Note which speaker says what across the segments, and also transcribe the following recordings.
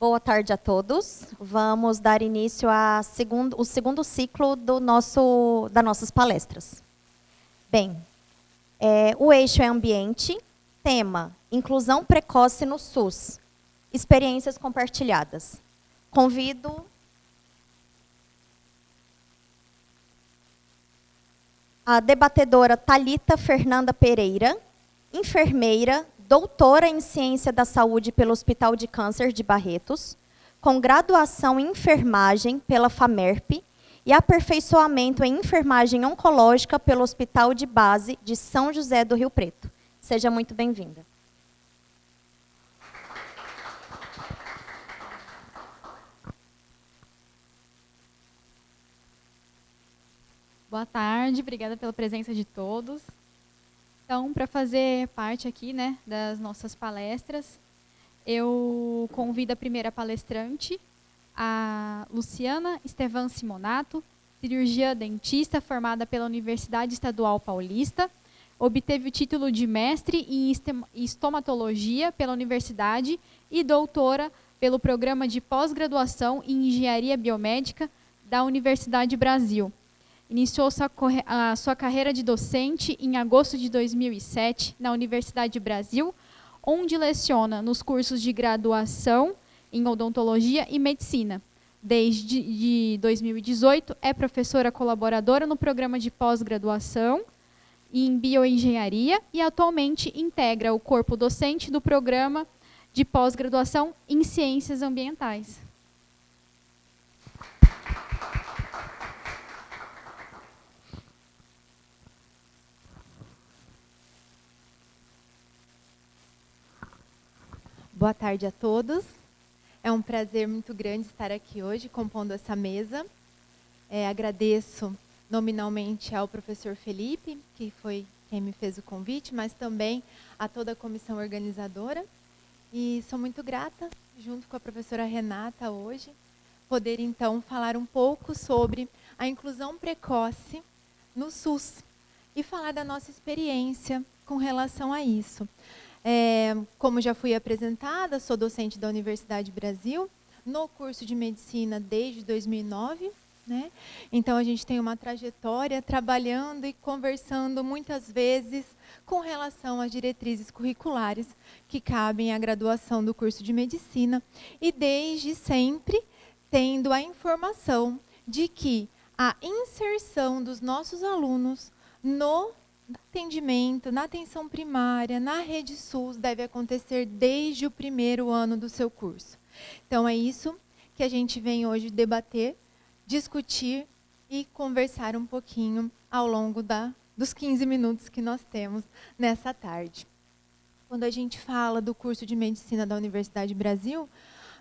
Speaker 1: Boa tarde a todos. Vamos dar início ao segundo ciclo das nossas palestras. Bem, o eixo é ambiente, tema, inclusão precoce no SUS, experiências compartilhadas. Convido a debatedora Thalita Fernanda Pereira, enfermeira, doutora em Ciência da Saúde pelo Hospital de Câncer de Barretos, com graduação em enfermagem pela FAMERP e aperfeiçoamento em enfermagem oncológica pelo Hospital de Base de São José do Rio Preto. Seja muito bem-vinda.
Speaker 2: Boa tarde, obrigada pela presença de todos. Então, para fazer parte aqui, das nossas palestras, eu convido a primeira palestrante, a Luciana Estevan Simonato, cirurgiã dentista formada pela Universidade Estadual Paulista, obteve o título de mestre em estomatologia pela universidade e doutora pelo programa de pós-graduação em engenharia biomédica da Universidade Brasil. Iniciou a sua carreira de docente em agosto de 2007 na Universidade Brasil, onde leciona nos cursos de graduação em odontologia e medicina. Desde 2018, é professora colaboradora no programa de pós-graduação em bioengenharia e atualmente integra o corpo docente do programa de pós-graduação em ciências ambientais.
Speaker 3: Boa tarde a todos. É um prazer muito grande estar aqui hoje, compondo essa mesa. Agradeço nominalmente ao professor Felipe, que foi quem me fez o convite, mas também a toda a comissão organizadora. E sou muito grata, junto com a professora Renata hoje, poder então falar um pouco sobre a inclusão precoce no SUS e falar da nossa experiência com relação a isso. Como já fui apresentada, sou docente da Universidade Brasil, no curso de medicina desde 2009. Então, a gente tem uma trajetória trabalhando e conversando muitas vezes com relação às diretrizes curriculares que cabem à graduação do curso de medicina e desde sempre tendo a informação de que a inserção dos nossos alunos no atendimento, na atenção primária, na rede SUS, deve acontecer desde o primeiro ano do seu curso. Então, é isso que a gente vem hoje debater, discutir e conversar um pouquinho ao longo dos 15 minutos que nós temos nessa tarde. Quando a gente fala do curso de medicina da Universidade Brasil,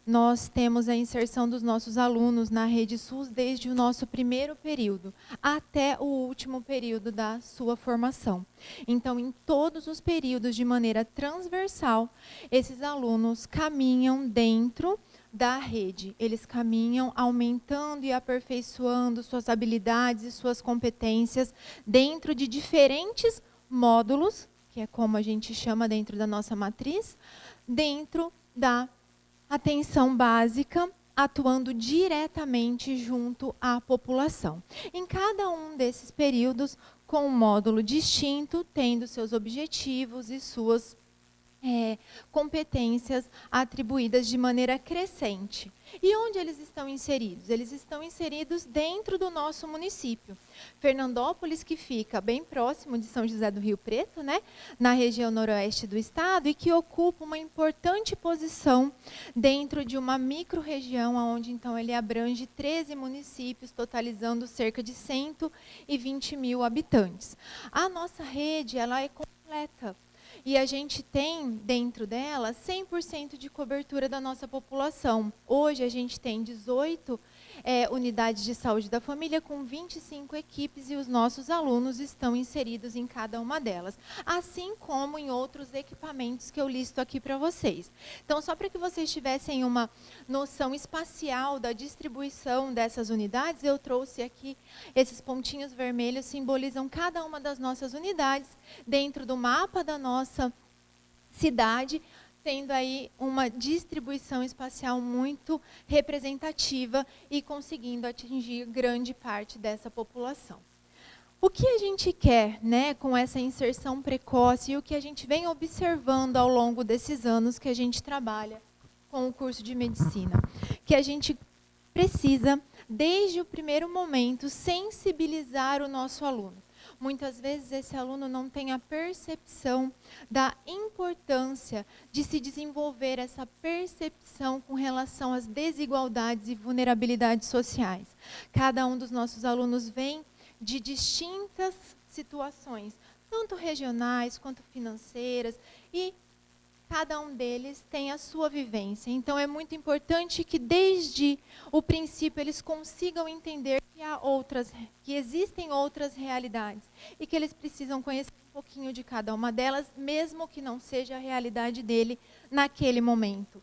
Speaker 3: nós temos a inserção dos nossos alunos na rede SUS desde o nosso primeiro período até o último período da sua formação. Então, em todos os períodos, de maneira transversal, esses alunos caminham dentro da rede. Eles caminham aumentando e aperfeiçoando suas habilidades e suas competências dentro de diferentes módulos, que é como a gente chama dentro da nossa matriz, dentro da atenção básica, atuando diretamente junto à população. Em cada um desses períodos, com um módulo distinto, tendo seus objetivos e suas competências atribuídas de maneira crescente. E onde eles estão inseridos? Eles estão inseridos dentro do nosso município. Fernandópolis, que fica bem próximo de São José do Rio Preto, na região noroeste do estado, e que ocupa uma importante posição dentro de uma micro-região, onde então ele abrange 13 municípios, totalizando cerca de 120 mil habitantes. A nossa rede, ela é completa. E a gente tem, dentro dela, 100% de cobertura da nossa população. Hoje, a gente tem 18 unidades de saúde da família, com 25 equipes, e os nossos alunos estão inseridos em cada uma delas. Assim como em outros equipamentos que eu listo aqui para vocês. Então, só para que vocês tivessem uma noção espacial da distribuição dessas unidades, eu trouxe aqui esses pontinhos vermelhos, simbolizam cada uma das nossas unidades, dentro do mapa da nossa cidade, tendo aí uma distribuição espacial muito representativa e conseguindo atingir grande parte dessa população. O que a gente quer, né, com essa inserção precoce e o que a gente vem observando ao longo desses anos que a gente trabalha com o curso de medicina? Que a gente precisa, desde o primeiro momento, sensibilizar o nosso aluno. Muitas vezes esse aluno não tem a percepção da importância de se desenvolver essa percepção com relação às desigualdades e vulnerabilidades sociais. Cada um dos nossos alunos vem de distintas situações, tanto regionais quanto financeiras, e cada um deles tem a sua vivência. Então é muito importante que desde o princípio eles consigam entender que existem outras realidades e que eles precisam conhecer um pouquinho de cada uma delas, mesmo que não seja a realidade dele naquele momento.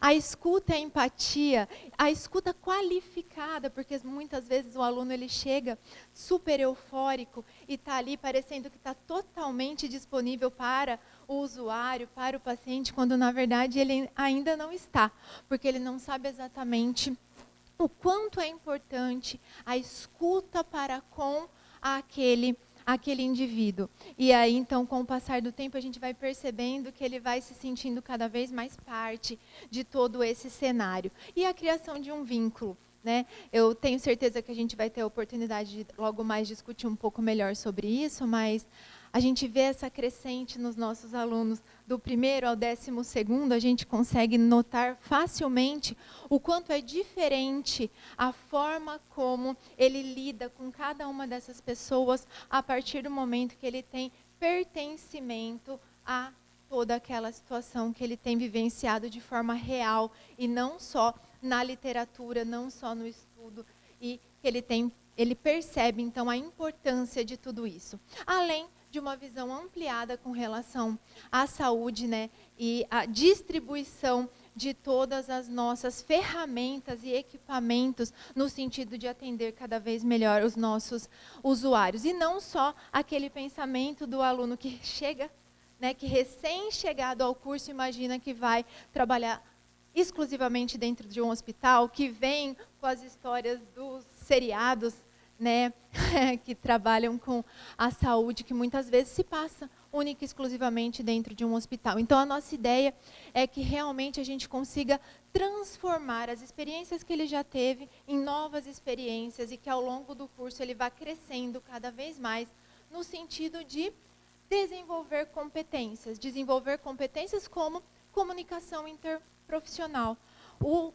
Speaker 3: A escuta e a empatia, a escuta qualificada, porque muitas vezes o aluno ele chega super eufórico e está ali parecendo que está totalmente disponível para o usuário, para o paciente, quando na verdade ele ainda não está, porque ele não sabe exatamente o quanto é importante a escuta para com aquele indivíduo. E aí, então, com o passar do tempo, a gente vai percebendo que ele vai se sentindo cada vez mais parte de todo esse cenário. E a criação de um vínculo, né? Eu tenho certeza que a gente vai ter a oportunidade de logo mais discutir um pouco melhor sobre isso, mas a gente vê essa crescente nos nossos alunos do primeiro ao 12º, a gente consegue notar facilmente o quanto é diferente a forma como ele lida com cada uma dessas pessoas a partir do momento que ele tem pertencimento a toda aquela situação que ele tem vivenciado de forma real e não só na literatura, não só no estudo, e que ele percebe então a importância de tudo isso. Além de uma visão ampliada com relação à saúde, né, e a distribuição de todas as nossas ferramentas e equipamentos no sentido de atender cada vez melhor os nossos usuários. E não só aquele pensamento do aluno que chega, né, que recém-chegado ao curso imagina que vai trabalhar exclusivamente dentro de um hospital, que vem com as histórias dos seriados, né, que trabalham com a saúde, que muitas vezes se passa única e exclusivamente dentro de um hospital. Então, a nossa ideia é que realmente a gente consiga transformar as experiências que ele já teve em novas experiências e que ao longo do curso ele vá crescendo cada vez mais no sentido de desenvolver competências como comunicação interprofissional. O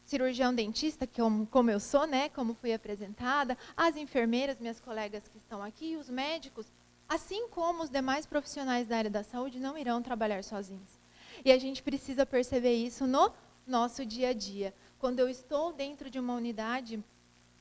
Speaker 3: cirurgião dentista, como eu sou, né, como fui apresentada, as enfermeiras, minhas colegas que estão aqui, os médicos, assim como os demais profissionais da área da saúde, não irão trabalhar sozinhos. E a gente precisa perceber isso no nosso dia a dia. Quando eu estou dentro de uma unidade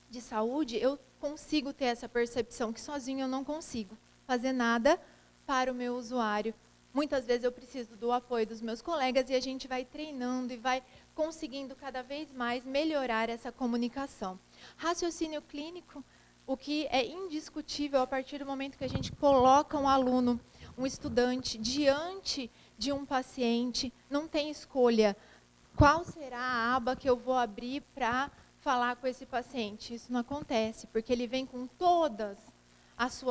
Speaker 3: de saúde, eu consigo ter essa percepção que sozinho eu não consigo fazer nada para o meu usuário. Muitas vezes eu preciso do apoio dos meus colegas e a gente vai treinando e vai conseguindo cada vez mais melhorar essa comunicação. Raciocínio clínico, o que é indiscutível a partir do momento que a gente coloca um aluno, um estudante, diante de um paciente, não tem escolha. Qual será a aba que eu vou abrir para falar com esse paciente? Isso não acontece, porque ele vem com todas as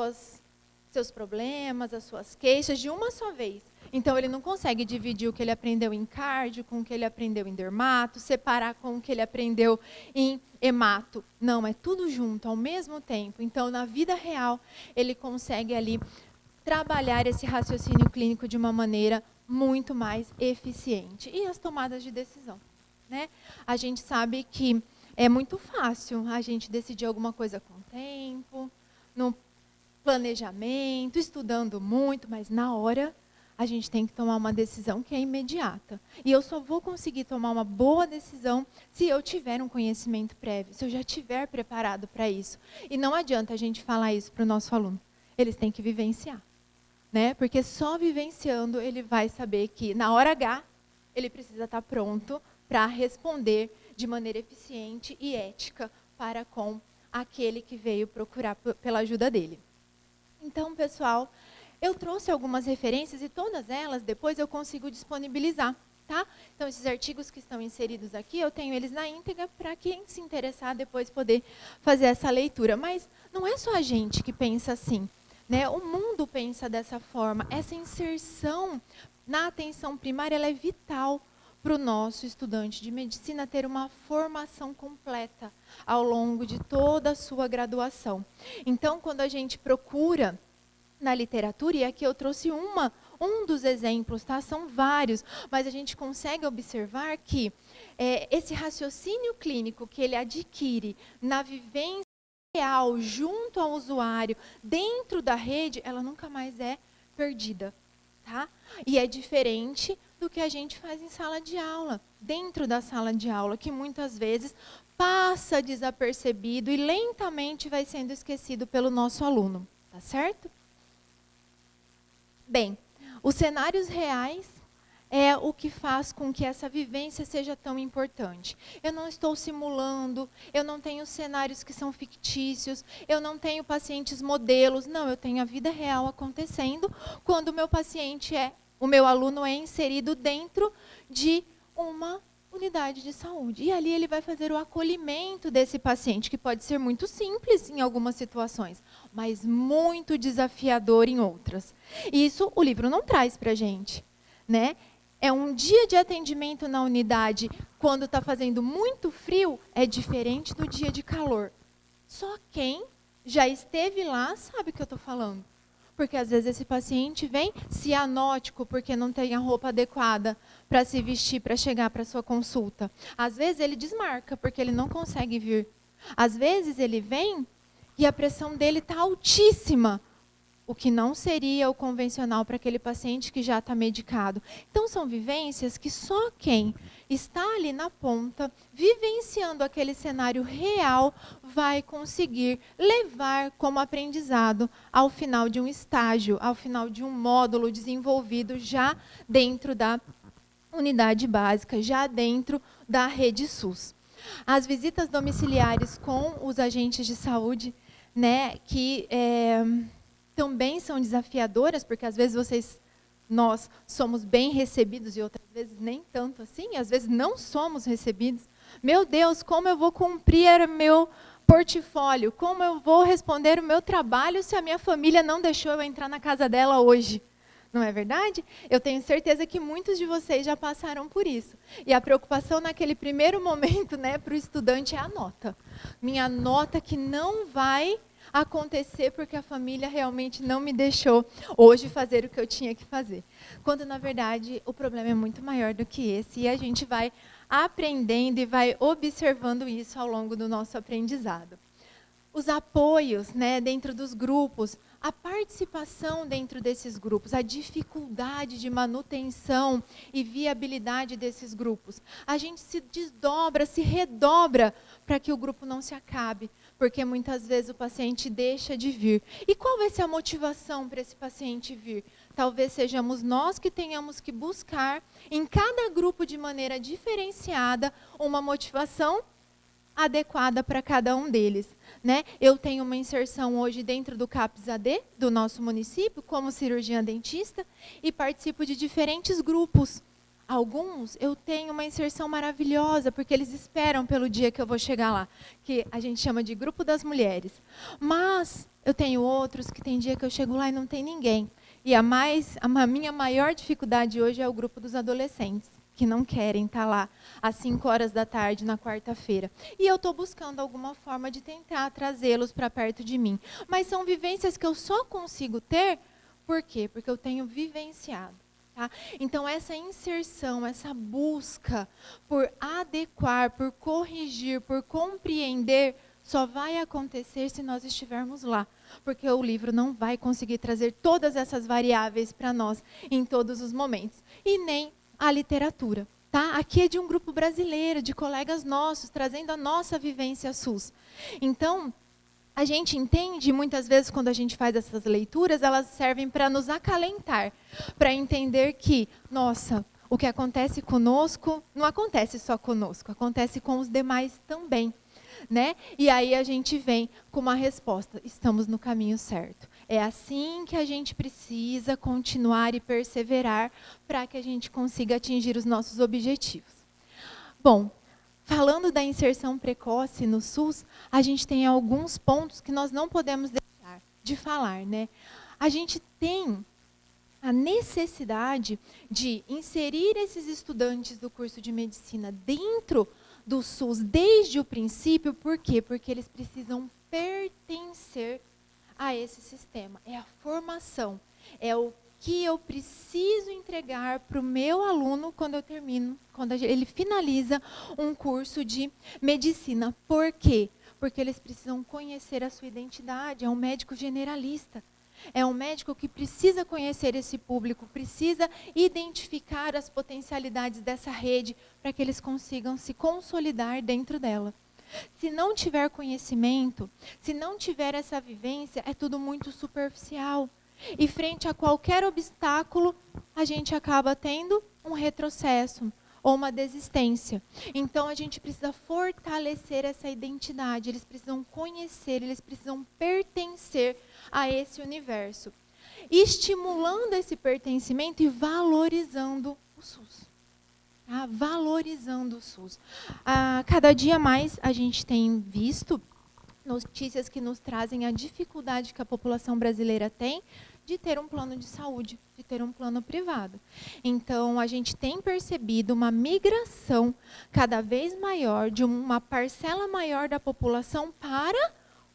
Speaker 3: seus problemas, as suas queixas de uma só vez. Então, ele não consegue dividir o que ele aprendeu em cardio com o que ele aprendeu em dermato, separar com o que ele aprendeu em hemato. Não, é tudo junto, ao mesmo tempo. Então, na vida real, ele consegue ali trabalhar esse raciocínio clínico de uma maneira muito mais eficiente. E as tomadas de decisão, né? A gente sabe que é muito fácil a gente decidir alguma coisa com tempo, no planejamento, estudando muito, mas na hora a gente tem que tomar uma decisão que é imediata. E eu só vou conseguir tomar uma boa decisão se eu tiver um conhecimento prévio, se eu já estiver preparado para isso. E não adianta a gente falar isso para o nosso aluno. Eles têm que vivenciar, né? Porque só vivenciando ele vai saber que na hora H ele precisa estar pronto para responder de maneira eficiente e ética para com aquele que veio procurar pela ajuda dele. Então, pessoal, Eu trouxe algumas referências e todas elas depois eu consigo disponibilizar. Tá? Então, esses artigos que estão inseridos aqui, eu tenho eles na íntegra para quem se interessar depois poder fazer essa leitura. Mas não é só a gente que pensa assim, né? O mundo pensa dessa forma. Essa inserção na atenção primária ela é vital para o nosso estudante de medicina ter uma formação completa ao longo de toda a sua graduação. Então, quando a gente procura na literatura, e aqui eu trouxe um dos exemplos, tá? São vários, mas a gente consegue observar que esse raciocínio clínico que ele adquire na vivência real, junto ao usuário, dentro da rede, ela nunca mais é perdida. Tá? E é diferente do que a gente faz em sala de aula, dentro da sala de aula, que muitas vezes passa desapercebido e lentamente vai sendo esquecido pelo nosso aluno. Tá certo? Bem, os cenários reais é o que faz com que essa vivência seja tão importante. Eu não estou simulando, eu não tenho cenários que são fictícios, eu não tenho pacientes modelos, não, eu tenho a vida real acontecendo quando o meu aluno é inserido dentro de uma unidade de saúde. E ali ele vai fazer o acolhimento desse paciente, que pode ser muito simples em algumas situações, mas muito desafiador em outras. E isso o livro não traz para a gente, né? É um dia de atendimento na unidade, quando está fazendo muito frio, é diferente do dia de calor. Só quem já esteve lá sabe o que eu estou falando. Porque às vezes esse paciente vem cianótico, porque não tem a roupa adequada para se vestir, para chegar para a sua consulta. Às vezes ele desmarca, porque ele não consegue vir. Às vezes ele vem e a pressão dele está altíssima, o que não seria o convencional para aquele paciente que já está medicado. Então, são vivências que só quem está ali na ponta, vivenciando aquele cenário real, vai conseguir levar como aprendizado ao final de um estágio, ao final de um módulo desenvolvido já dentro da unidade básica, já dentro da rede SUS. As visitas domiciliares com os agentes de saúde, né, que também são desafiadoras, porque às vezes nós somos bem recebidos e outras vezes nem tanto assim, às vezes não somos recebidos. Meu Deus, como eu vou cumprir o meu portfólio? Como eu vou responder o meu trabalho se a minha família não deixou eu entrar na casa dela hoje? Não é verdade? Eu tenho certeza que muitos de vocês já passaram por isso. E a preocupação naquele primeiro momento, né, para o estudante é a nota. Minha nota que não vai acontecer porque a família realmente não me deixou hoje fazer o que eu tinha que fazer. Quando, na verdade, o problema é muito maior do que esse e a gente vai aprendendo e vai observando isso ao longo do nosso aprendizado. Os apoios, né, dentro dos grupos, a participação dentro desses grupos, a dificuldade de manutenção e viabilidade desses grupos. A gente se desdobra, se redobra para que o grupo não se acabe, porque muitas vezes o paciente deixa de vir. E qual vai ser a motivação para esse paciente vir? Talvez sejamos nós que tenhamos que buscar, em cada grupo de maneira diferenciada, uma motivação adequada para cada um deles. Né? Eu tenho uma inserção hoje dentro do CAPS-AD, do nosso município, como cirurgiã dentista, e participo de diferentes grupos. Alguns eu tenho uma inserção maravilhosa, porque eles esperam pelo dia que eu vou chegar lá, que a gente chama de grupo das mulheres. Mas eu tenho outros que tem dia que eu chego lá e não tem ninguém. E a minha maior dificuldade hoje é o grupo dos adolescentes, que não querem estar lá às 5 horas da tarde na quarta-feira. E eu estou buscando alguma forma de tentar trazê-los para perto de mim. Mas são vivências que eu só consigo ter, por quê? Porque eu tenho vivenciado. Tá? Então, essa inserção, essa busca por adequar, por corrigir, por compreender, só vai acontecer se nós estivermos lá. Porque o livro não vai conseguir trazer todas essas variáveis para nós em todos os momentos. E nem a literatura. Tá? Aqui é de um grupo brasileiro, de colegas nossos, trazendo a nossa vivência SUS. Então, a gente entende, muitas vezes, quando a gente faz essas leituras, elas servem para nos acalentar, para entender que, nossa, o que acontece conosco, não acontece só conosco, acontece com os demais também. Né? E aí a gente vem com uma resposta, estamos no caminho certo. É assim que a gente precisa continuar e perseverar para que a gente consiga atingir os nossos objetivos. Bom, falando da inserção precoce no SUS, a gente tem alguns pontos que nós não podemos deixar de falar, né? A gente tem a necessidade de inserir esses estudantes do curso de medicina dentro do SUS desde o princípio. Por quê? Porque eles precisam pertencer a esse sistema. É a formação, é o que eu preciso entregar para o meu aluno quando eu termino, quando ele finaliza um curso de medicina. Por quê? Porque eles precisam conhecer a sua identidade. É um médico generalista. É um médico que precisa conhecer esse público, precisa identificar as potencialidades dessa rede para que eles consigam se consolidar dentro dela. Se não tiver conhecimento, se não tiver essa vivência, é tudo muito superficial. E frente a qualquer obstáculo, a gente acaba tendo um retrocesso ou uma desistência. Então, a gente precisa fortalecer essa identidade. Eles precisam conhecer, eles precisam pertencer a esse universo. Estimulando esse pertencimento e valorizando o SUS. Tá? Valorizando o SUS. Cada dia mais a gente tem visto notícias que nos trazem a dificuldade que a população brasileira tem de ter um plano de saúde, de ter um plano privado. Então, a gente tem percebido uma migração cada vez maior de uma parcela maior da população para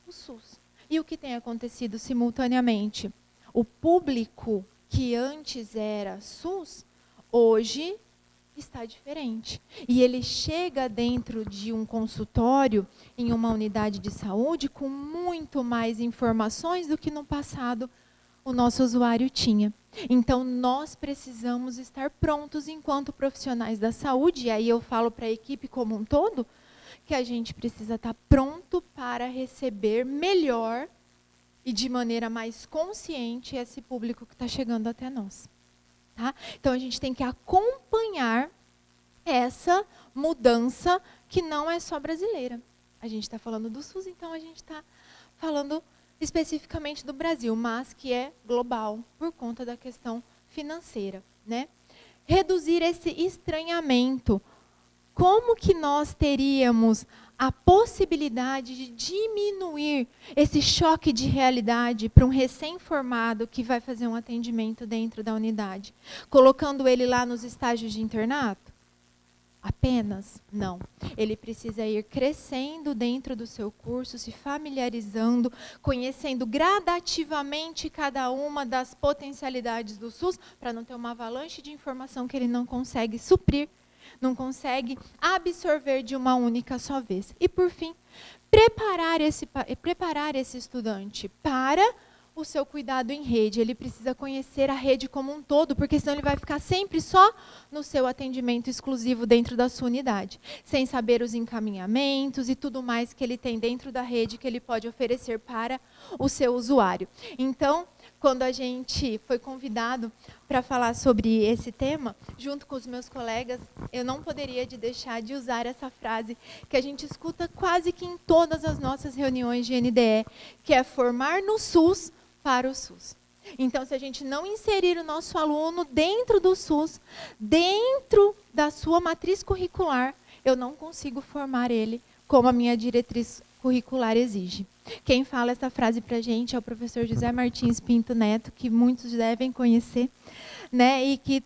Speaker 3: o SUS. E o que tem acontecido simultaneamente? O público que antes era SUS, hoje está diferente. E ele chega dentro de um consultório, em uma unidade de saúde, com muito mais informações do que no passado o nosso usuário tinha. Então, nós precisamos estar prontos enquanto profissionais da saúde, e aí eu falo para a equipe como um todo, que a gente precisa estar pronto para receber melhor e de maneira mais consciente esse público que está chegando até nós. Tá? Então, a gente tem que acompanhar essa mudança que não é só brasileira. A gente está falando do SUS, então a gente está falando especificamente do Brasil, mas que é global, por conta da questão financeira, né? Reduzir esse estranhamento. Como que nós teríamos a possibilidade de diminuir esse choque de realidade para um recém-formado que vai fazer um atendimento dentro da unidade? Colocando ele lá nos estágios de internato? Apenas? Não. Ele precisa ir crescendo dentro do seu curso, se familiarizando, conhecendo gradativamente cada uma das potencialidades do SUS, para não ter uma avalanche de informação que ele não consegue suprir, não consegue absorver de uma única só vez. E, por fim, preparar esse estudante para o seu cuidado em rede. Ele precisa conhecer a rede como um todo, porque senão ele vai ficar sempre só no seu atendimento exclusivo dentro da sua unidade, sem saber os encaminhamentos e tudo mais que ele tem dentro da rede que ele pode oferecer para o seu usuário. Então, quando a gente foi convidado para falar sobre esse tema, junto com os meus colegas, eu não poderia deixar de usar essa frase que a gente escuta quase que em todas as nossas reuniões de NDE, que é formar no SUS para o SUS. Então, se a gente não inserir o nosso aluno dentro do SUS, dentro da sua matriz curricular, eu não consigo formar ele como a minha diretriz curricular exige. Quem fala essa frase para a gente é o professor José Martins Pinto Neto, que muitos devem conhecer, né, e que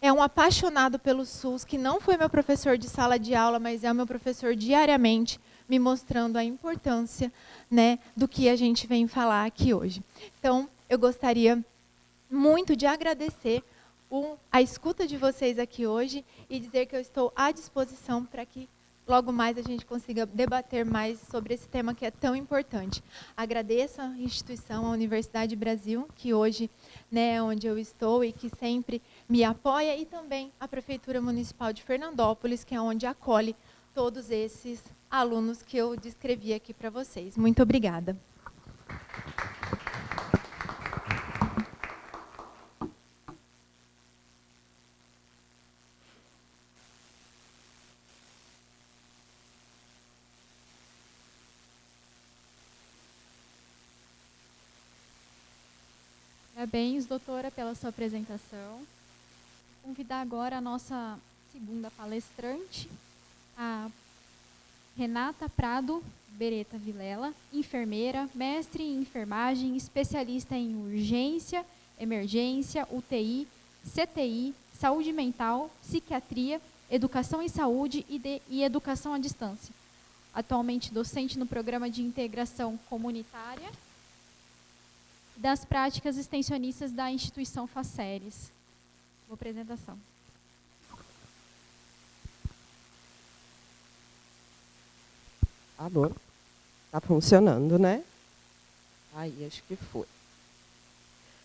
Speaker 3: é um apaixonado pelo SUS, que não foi meu professor de sala de aula, mas é o meu professor diariamente, me mostrando a importância, né, do que a gente vem falar aqui hoje. Então, eu gostaria muito de agradecer a escuta de vocês aqui hoje e dizer que eu estou à disposição para que logo mais a gente consiga debater mais sobre esse tema que é tão importante. Agradeço à instituição, à Universidade Brasil, que hoje, né, é onde eu estou e que sempre me apoia, e também a Prefeitura Municipal de Fernandópolis, que é onde acolhe todos esses alunos que eu descrevi aqui para vocês. Muito obrigada.
Speaker 2: Parabéns, doutora, pela sua apresentação. Vou convidar agora a nossa segunda palestrante, a Renata Prado Beretta Vilela, enfermeira, mestre em enfermagem, especialista em urgência, emergência, UTI, CTI, saúde mental, psiquiatria, educação em saúde e educação à distância. Atualmente docente no programa de integração comunitária das práticas extensionistas da instituição Faceres. Boa apresentação.
Speaker 4: Alô? Tá funcionando, né? Aí, acho que foi.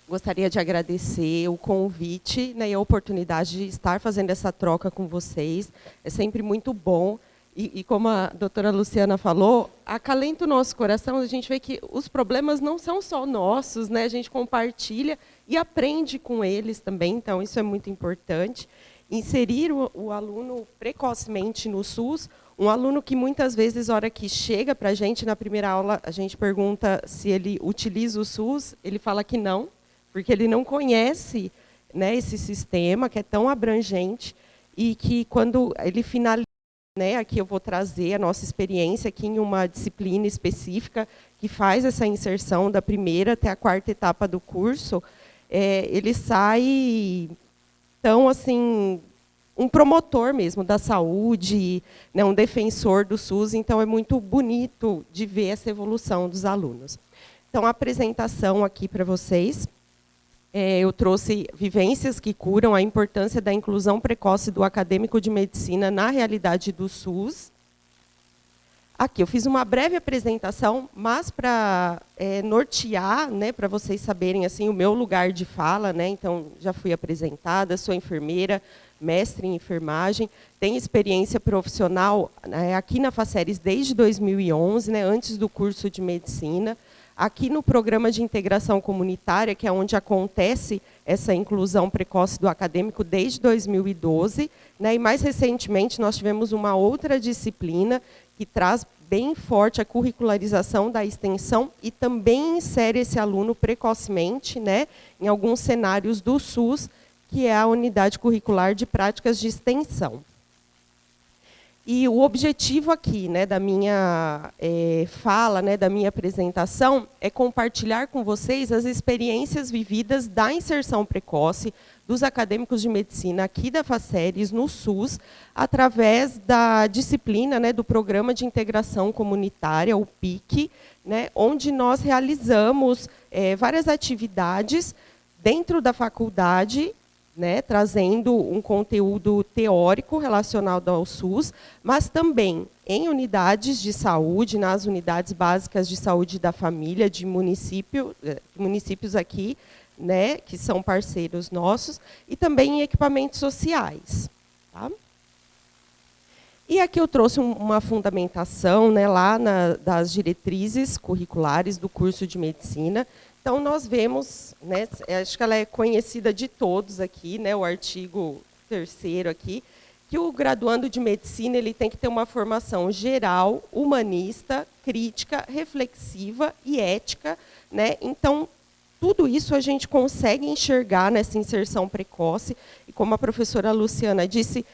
Speaker 4: Gostaria de agradecer o convite, né, e a oportunidade de estar fazendo essa troca com vocês. É sempre muito bom. E como a doutora Luciana falou, acalenta o nosso coração, a gente vê que os problemas não são só nossos, né? A gente compartilha e aprende com eles também, então isso é muito importante. Inserir o aluno precocemente no SUS, um aluno que muitas vezes, na hora que chega para a gente, na primeira aula, a gente pergunta se ele utiliza o SUS, ele fala que não, porque ele não conhece, né, esse sistema que é tão abrangente e que quando ele finaliza, né, aqui eu vou trazer a nossa experiência aqui em uma disciplina específica que faz essa inserção da primeira até a quarta etapa do curso, ele sai tão assim, um promotor mesmo da saúde, né, um defensor do SUS, então é muito bonito de ver essa evolução dos alunos. Então, a apresentação aqui para vocês. Eu trouxe vivências que curam, a importância da inclusão precoce do acadêmico de medicina na realidade do SUS. Aqui eu fiz uma breve apresentação, mas para nortear, né, para vocês saberem assim, o meu lugar de fala, né, então já fui apresentada, sou enfermeira, mestre em enfermagem, tenho experiência profissional aqui na Faceres desde 2011, né, antes do curso de medicina. Aqui no programa de integração comunitária, que é onde acontece essa inclusão precoce do acadêmico desde 2012, né, e mais recentemente nós tivemos uma outra disciplina que traz bem forte a curricularização da extensão e também insere esse aluno precocemente, né, em alguns cenários do SUS, que é a unidade curricular de práticas de extensão. E o objetivo aqui, né, da minha fala, né, da minha apresentação, é compartilhar com vocês as experiências vividas da inserção precoce dos acadêmicos de medicina aqui da Faceres, no SUS, através da disciplina, né, do Programa de Integração Comunitária, o PIC, né, onde nós realizamos várias atividades dentro da faculdade, né, trazendo um conteúdo teórico relacionado ao SUS, mas também em unidades de saúde, nas unidades básicas de saúde da família, de municípios aqui, né, que são parceiros nossos, e também em equipamentos sociais. Tá? E aqui eu trouxe uma fundamentação, né, lá das diretrizes curriculares do curso de medicina. Então, nós vemos, né, acho que ela é conhecida de todos aqui, né, o artigo 3º aqui, que o graduando de medicina ele tem que ter uma formação geral, humanista, crítica, reflexiva e ética, né? Então, tudo isso a gente consegue enxergar nessa inserção precoce, e como a professora Luciana disse,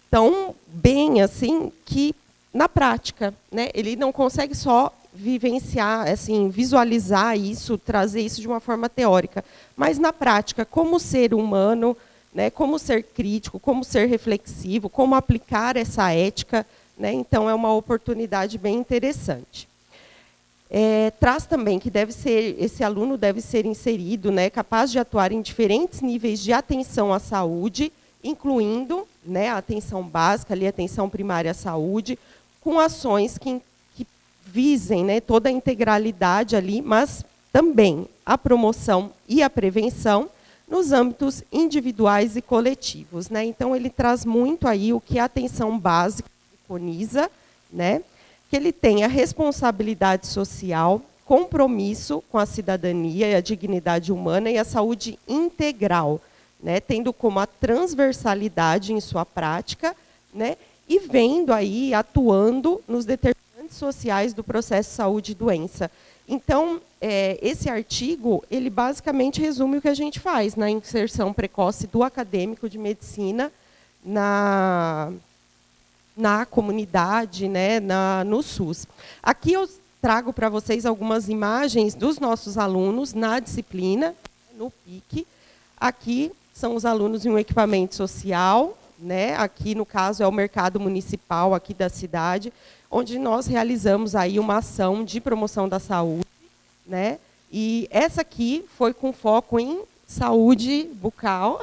Speaker 4: tão bem assim que, na prática, né, ele não consegue só vivenciar, assim, visualizar isso, trazer isso de uma forma teórica, mas na prática, como ser humano, né, como ser crítico, como ser reflexivo, como aplicar essa ética, né, então é uma oportunidade bem interessante. Traz também que esse aluno deve ser inserido, né, capaz de atuar em diferentes níveis de atenção à saúde, incluindo, né, a atenção básica, ali, a atenção primária à saúde, com ações que visem, né, toda a integralidade ali, mas também a promoção e a prevenção nos âmbitos individuais e coletivos, né? Então, ele traz muito aí o que a atenção básica preconiza, né? Que ele tenha responsabilidade social, compromisso com a cidadania e a dignidade humana e a saúde integral, né? Tendo como a transversalidade em sua prática, né? E vendo aí, atuando nos determinantes sociais do processo saúde e doença. Então, esse artigo, ele basicamente resume o que a gente faz na inserção precoce do acadêmico de medicina na comunidade, né, no SUS. Aqui eu trago para vocês algumas imagens dos nossos alunos na disciplina, no PIC. Aqui são os alunos em um equipamento social, né? Aqui, no caso, é o mercado municipal aqui da cidade, onde nós realizamos aí uma ação de promoção da saúde, né? E essa aqui foi com foco em saúde bucal,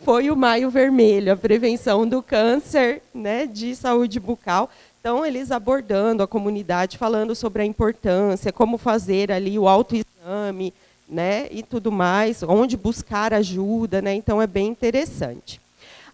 Speaker 4: foi o Maio Vermelho, a prevenção do câncer, né, de saúde bucal. Então, eles abordando a comunidade, falando sobre a importância, como fazer ali o autoexame, né, e tudo mais, onde buscar ajuda, né? Então, é bem interessante.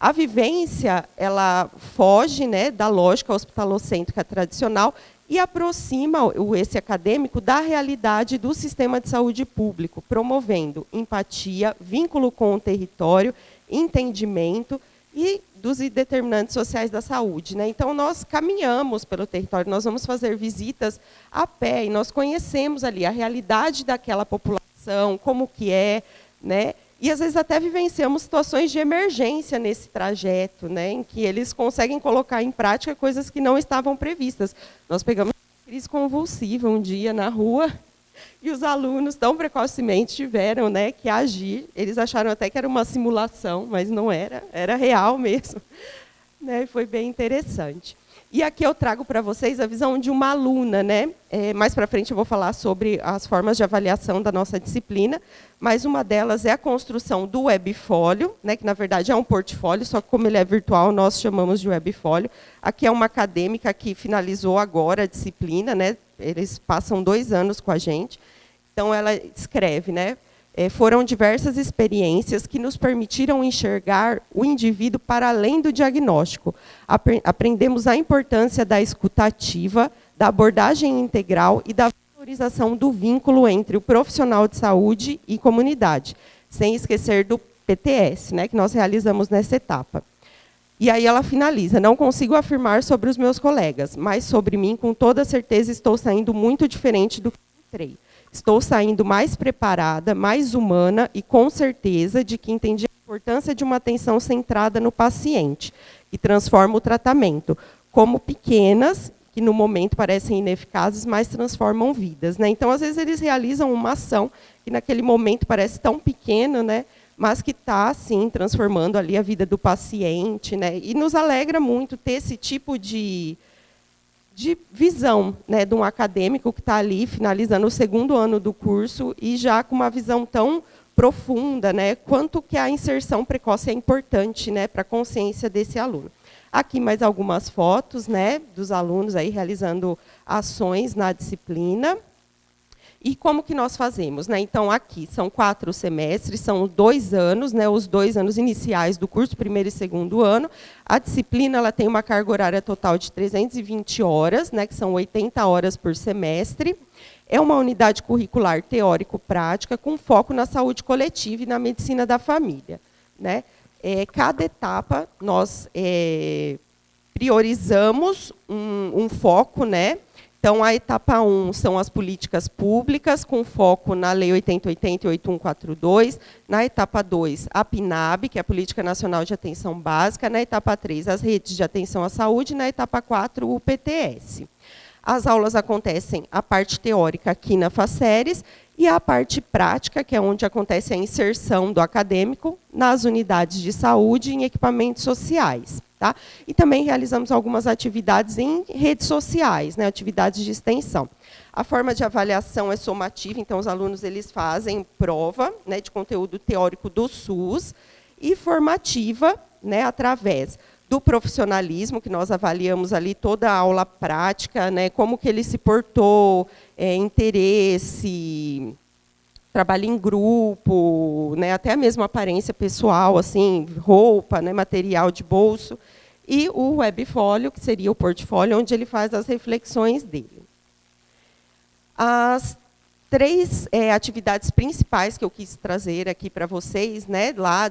Speaker 4: A vivência, ela foge, né, da lógica hospitalocêntrica tradicional e aproxima esse acadêmico da realidade do sistema de saúde público, promovendo empatia, vínculo com o território, entendimento e dos determinantes sociais da saúde, né? Então, nós caminhamos pelo território, nós vamos fazer visitas a pé, e nós conhecemos ali a realidade daquela população, como que é, né? E, às vezes, até vivenciamos situações de emergência nesse trajeto, né, em que eles conseguem colocar em prática coisas que não estavam previstas. Nós pegamos uma crise convulsiva um dia na rua, e os alunos tão precocemente tiveram, né, que agir. Eles acharam até que era uma simulação, mas não era, era real mesmo. Né, foi bem interessante. E aqui eu trago para vocês a visão de uma aluna, né? Mais para frente eu vou falar sobre as formas de avaliação da nossa disciplina, mas uma delas é a construção do webfólio, né? Que na verdade é um portfólio, só que como ele é virtual, nós chamamos de webfólio. Aqui é uma acadêmica que finalizou agora a disciplina, né? Eles passam 2 anos com a gente. Então ela escreve, né? Foram diversas experiências que nos permitiram enxergar o indivíduo para além do diagnóstico. Aprendemos a importância da escuta ativa, da abordagem integral e da valorização do vínculo entre o profissional de saúde e comunidade, sem esquecer do PTS, né, que nós realizamos nessa etapa. E aí ela finaliza: não consigo afirmar sobre os meus colegas, mas sobre mim, com toda certeza, estou saindo muito diferente do que entrei. Estou saindo mais preparada, mais humana e com certeza de que entendi a importância de uma atenção centrada no paciente, que transforma o tratamento, como pequenas, que no momento parecem ineficazes, mas transformam vidas, né? Então, às vezes, eles realizam uma ação que naquele momento parece tão pequena, né, mas que está, assim, transformando ali a vida do paciente, né? E nos alegra muito ter esse tipo de visão, né, de um acadêmico que está ali finalizando o 2º ano do curso e já com uma visão tão profunda, né, quanto que a inserção precoce é importante, né, para a consciência desse aluno. Aqui mais algumas fotos, né, dos alunos aí realizando ações na disciplina. E como que nós fazemos, né? Então, aqui são 4 semestres, são 2 anos, né, os 2 anos iniciais do curso, 1º e 2º ano. A disciplina ela tem uma carga horária total de 320 horas, né, que são 80 horas por semestre. É uma unidade curricular teórico-prática com foco na saúde coletiva e na medicina da família, né? Cada etapa nós priorizamos um foco, né? Então, a etapa 1 são as políticas públicas, com foco na Lei 8080 e 8142. Na etapa 2, a PNAB, que é a Política Nacional de Atenção Básica. Na etapa 3, as redes de atenção à saúde. Na etapa 4, o PTS. As aulas acontecem, a parte teórica aqui na FACERES, e a parte prática, que é onde acontece a inserção do acadêmico nas unidades de saúde e em equipamentos sociais. Tá? E também realizamos algumas atividades em redes sociais, né, atividades de extensão. A forma de avaliação é somativa, então os alunos eles fazem prova, né, de conteúdo teórico do SUS e formativa, né, através do profissionalismo, que nós avaliamos ali toda a aula prática, né, como que ele se portou, interesse, trabalho em grupo, né, até a mesma aparência pessoal, assim, roupa, né, material de bolso, e o webfólio, que seria o portfólio, onde ele faz as reflexões dele. As 3 atividades principais que eu quis trazer aqui para vocês, né, lá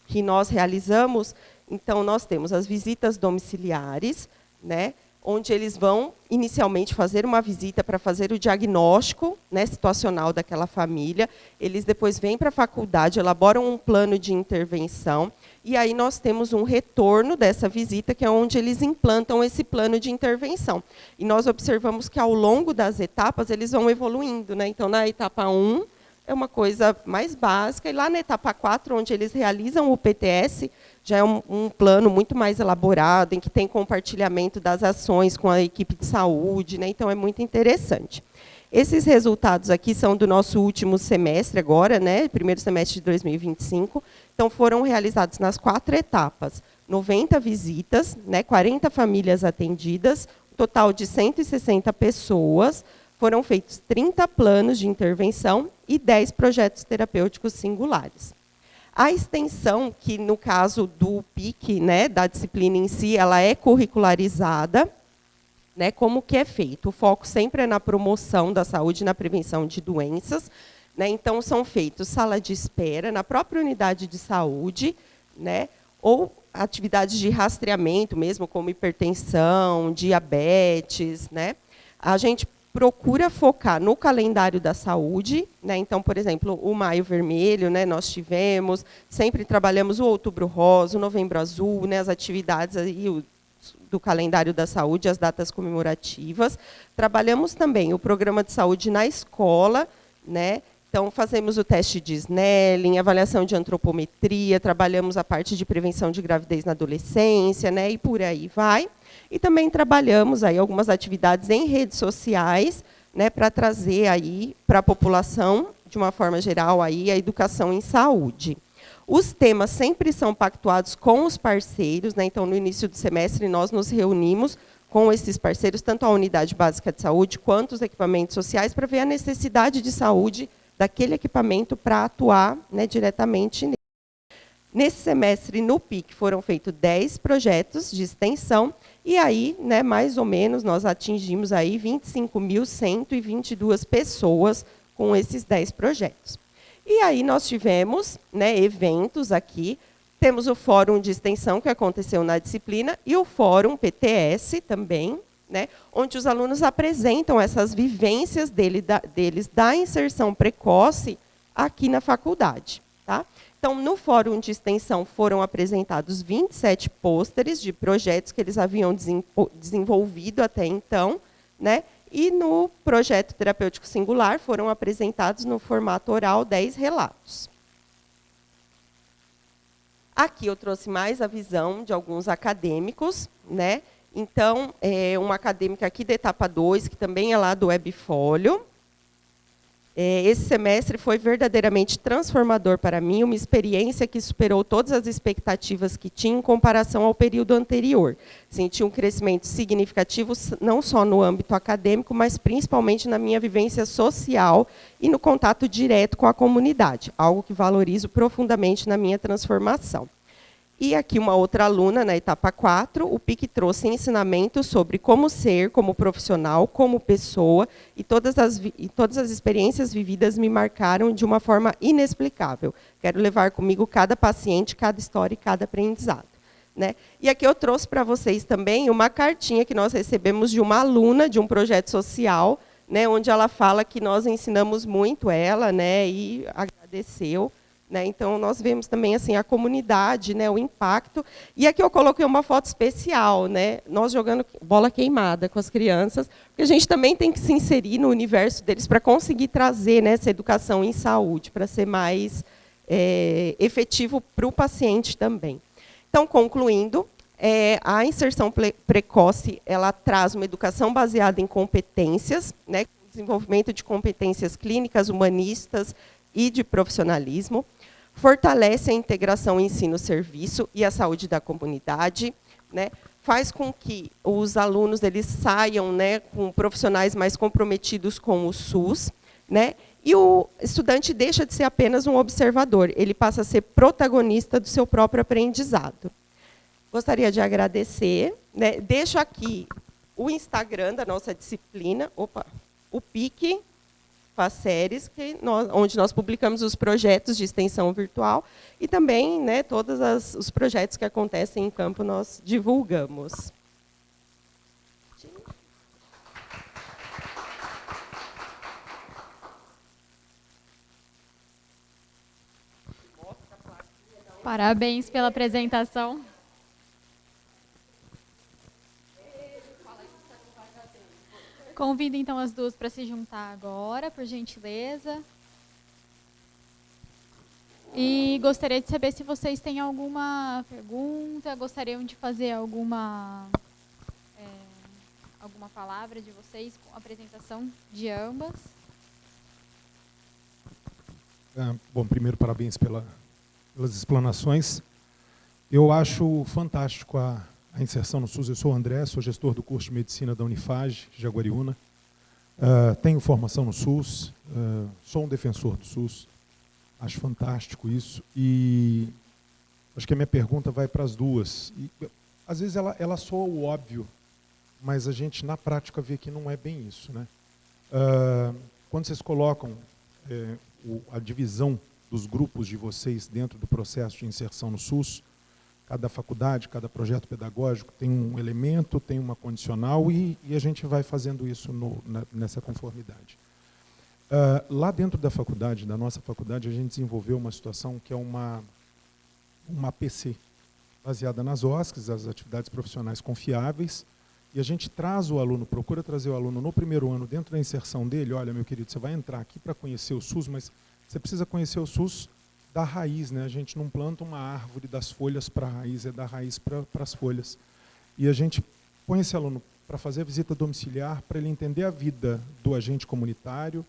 Speaker 4: que nós realizamos, então nós temos as visitas domiciliares, né, onde eles vão inicialmente fazer uma visita para fazer o diagnóstico, né, situacional daquela família. Eles depois vêm para a faculdade, elaboram um plano de intervenção, e aí nós temos um retorno dessa visita, que é onde eles implantam esse plano de intervenção. E nós observamos que, ao longo das etapas, eles vão evoluindo, né? Então, na etapa 1, é uma coisa mais básica, e lá na etapa 4, onde eles realizam o PTS, já é um plano muito mais elaborado, em que tem compartilhamento das ações com a equipe de saúde, né? Então, é muito interessante. Esses resultados aqui são do nosso último semestre agora, né? Primeiro semestre de 2025. Então, foram realizados nas 4 etapas, 90 visitas, né? 40 famílias atendidas, um total de 160 pessoas, foram feitos 30 planos de intervenção e 10 projetos terapêuticos singulares. A extensão, que no caso do PIC, né, da disciplina em si, ela é curricularizada, né, como que é feito? O foco sempre é na promoção da saúde e na prevenção de doenças, né, então são feitos sala de espera na própria unidade de saúde, né, ou atividades de rastreamento mesmo, como hipertensão, diabetes, né. A gente procura focar no calendário da saúde, né? Então, por exemplo, o Maio Vermelho, né, nós tivemos, sempre trabalhamos o Outubro Rosa, o Novembro Azul, né, as atividades aí do calendário da saúde, as datas comemorativas. Trabalhamos também o programa de saúde na escola, né? Então, fazemos o teste de Snelling, avaliação de antropometria, trabalhamos a parte de prevenção de gravidez na adolescência, né, e por aí vai. E também trabalhamos aí algumas atividades em redes sociais, né, para trazer aí para a população, de uma forma geral, aí, a educação em saúde. Os temas sempre são pactuados com os parceiros, né, então, no início do semestre, nós nos reunimos com esses parceiros, tanto a Unidade Básica de Saúde, quanto os equipamentos sociais, para ver a necessidade de saúde daquele equipamento para atuar, né, diretamente nele. Nesse semestre, no PIC, foram feitos 10 projetos de extensão, e aí, né, mais ou menos, nós atingimos aí 25.122 pessoas com esses 10 projetos. E aí nós tivemos, né, eventos aqui, temos o Fórum de Extensão, que aconteceu na disciplina, e o Fórum PTS também, né, onde os alunos apresentam essas vivências deles da inserção precoce aqui na faculdade. Tá? Então, no Fórum de Extensão foram apresentados 27 pôsteres de projetos que eles haviam desenvolvido até então, né? E no projeto terapêutico singular foram apresentados no formato oral 10 relatos. Aqui eu trouxe mais a visão de alguns acadêmicos, né? Então, uma acadêmica aqui da etapa 2, que também é lá do Webfolio. Esse semestre foi verdadeiramente transformador para mim, uma experiência que superou todas as expectativas que tinha em comparação ao período anterior. Senti um crescimento significativo, não só no âmbito acadêmico, mas principalmente na minha vivência social e no contato direto com a comunidade, algo que valorizo profundamente na minha transformação. E aqui uma outra aluna, na etapa 4, o PIC trouxe ensinamentos sobre como ser, como profissional, como pessoa, e todas as experiências vividas me marcaram de uma forma inexplicável. Quero levar comigo cada paciente, cada história e cada aprendizado. Né? E aqui eu trouxe para vocês também uma cartinha que nós recebemos de uma aluna de um projeto social, né, onde ela fala que nós ensinamos muito ela, né, e agradeceu. Né, então, nós vemos também assim, a comunidade, né, o impacto. E aqui eu coloquei uma foto especial, né, nós jogando bola queimada com as crianças, porque a gente também tem que se inserir no universo deles para conseguir trazer, né, essa educação em saúde, para ser mais efetivo para o paciente também. Então, concluindo, a inserção precoce ela traz uma educação baseada em competências, né, desenvolvimento de competências clínicas, humanistas e de profissionalismo, fortalece a integração ensino-serviço e a saúde da comunidade, né, faz com que os alunos eles saiam, né, com profissionais mais comprometidos com o SUS, né, e o estudante deixa de ser apenas um observador, ele passa a ser protagonista do seu próprio aprendizado. Gostaria de agradecer, né, deixo aqui o Instagram da nossa disciplina, o PIC, séries onde nós publicamos os projetos de extensão virtual e também, né, todos os projetos que acontecem em campo nós divulgamos.
Speaker 2: Parabéns pela apresentação. Convido, então, as duas para se juntar agora, por gentileza. E gostaria de saber se vocês têm alguma pergunta, gostariam de fazer alguma palavra de vocês com a apresentação de ambas.
Speaker 5: Bom, primeiro, parabéns pelas explanações. Eu acho fantástico a inserção no SUS. Eu sou o André, sou gestor do curso de Medicina da Unifage, Jaguariúna. Tenho formação no SUS, sou um defensor do SUS. Acho fantástico isso. E acho que a minha pergunta vai para as duas. Às vezes ela soa o óbvio, mas a gente, na prática, vê que não é bem isso, né? Quando vocês colocam a divisão dos grupos de vocês dentro do processo de inserção no SUS, cada faculdade, cada projeto pedagógico tem um elemento, tem uma condicional e a gente vai fazendo isso nessa conformidade. Lá dentro da faculdade, da nossa faculdade, a gente desenvolveu uma situação que é uma APC, baseada nas OSCs, as atividades profissionais confiáveis, e a gente traz o aluno, procura trazer o aluno no primeiro ano, dentro da inserção dele. Olha, meu querido, você vai entrar aqui para conhecer o SUS, mas você precisa conhecer o SUS da raiz, né? A gente não planta uma árvore das folhas para a raiz, é da raiz para as folhas. E a gente põe esse aluno para fazer a visita domiciliar, para ele entender a vida do agente comunitário.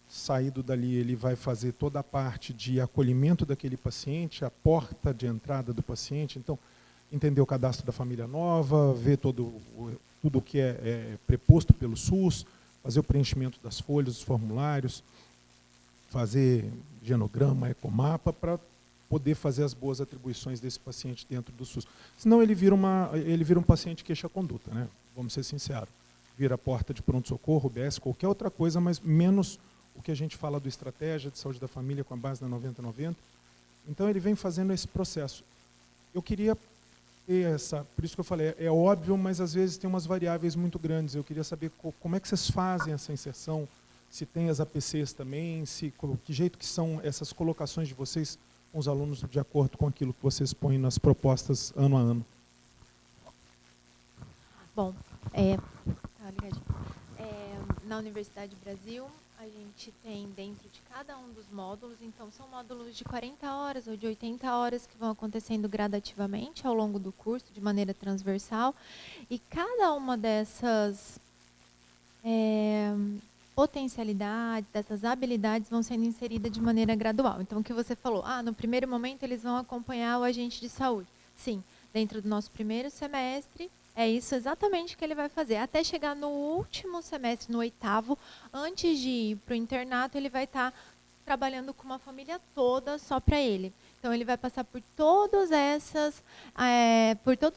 Speaker 5: Saído dali, ele vai fazer toda a parte de acolhimento daquele paciente, a porta de entrada do paciente. Então, entender o cadastro da família nova, ver tudo o que é preposto pelo SUS, fazer o preenchimento das folhas, dos formulários, fazer genograma, ecomapa, para poder fazer as boas atribuições desse paciente dentro do SUS. Senão ele vira um paciente queixa-conduta, né? Vamos ser sinceros. Vira a porta de pronto-socorro, UBS, qualquer outra coisa, mas menos o que a gente fala do estratégia de saúde da família com a base da 90-90. Então, ele vem fazendo esse processo. Eu queria ter por isso que eu falei, é óbvio, mas às vezes tem umas variáveis muito grandes. Eu queria saber como é que vocês fazem essa inserção, se tem as APCs também, que jeito que são essas colocações de vocês com os alunos de acordo com aquilo que vocês põem nas propostas ano a ano.
Speaker 3: Bom, na Universidade do Brasil, a gente tem dentro de cada um dos módulos, então são módulos de 40 horas ou de 80 horas que vão acontecendo gradativamente ao longo do curso, de maneira transversal, e cada uma dessas potencialidades, dessas habilidades vão sendo inseridas de maneira gradual. Então, o que você falou, no primeiro momento eles vão acompanhar o agente de saúde. Sim, dentro do nosso primeiro semestre, é isso exatamente que ele vai fazer. Até chegar no último semestre, no 8º, antes de ir para o internato, ele vai estar trabalhando com uma família toda só para ele. Então, ele vai passar por todos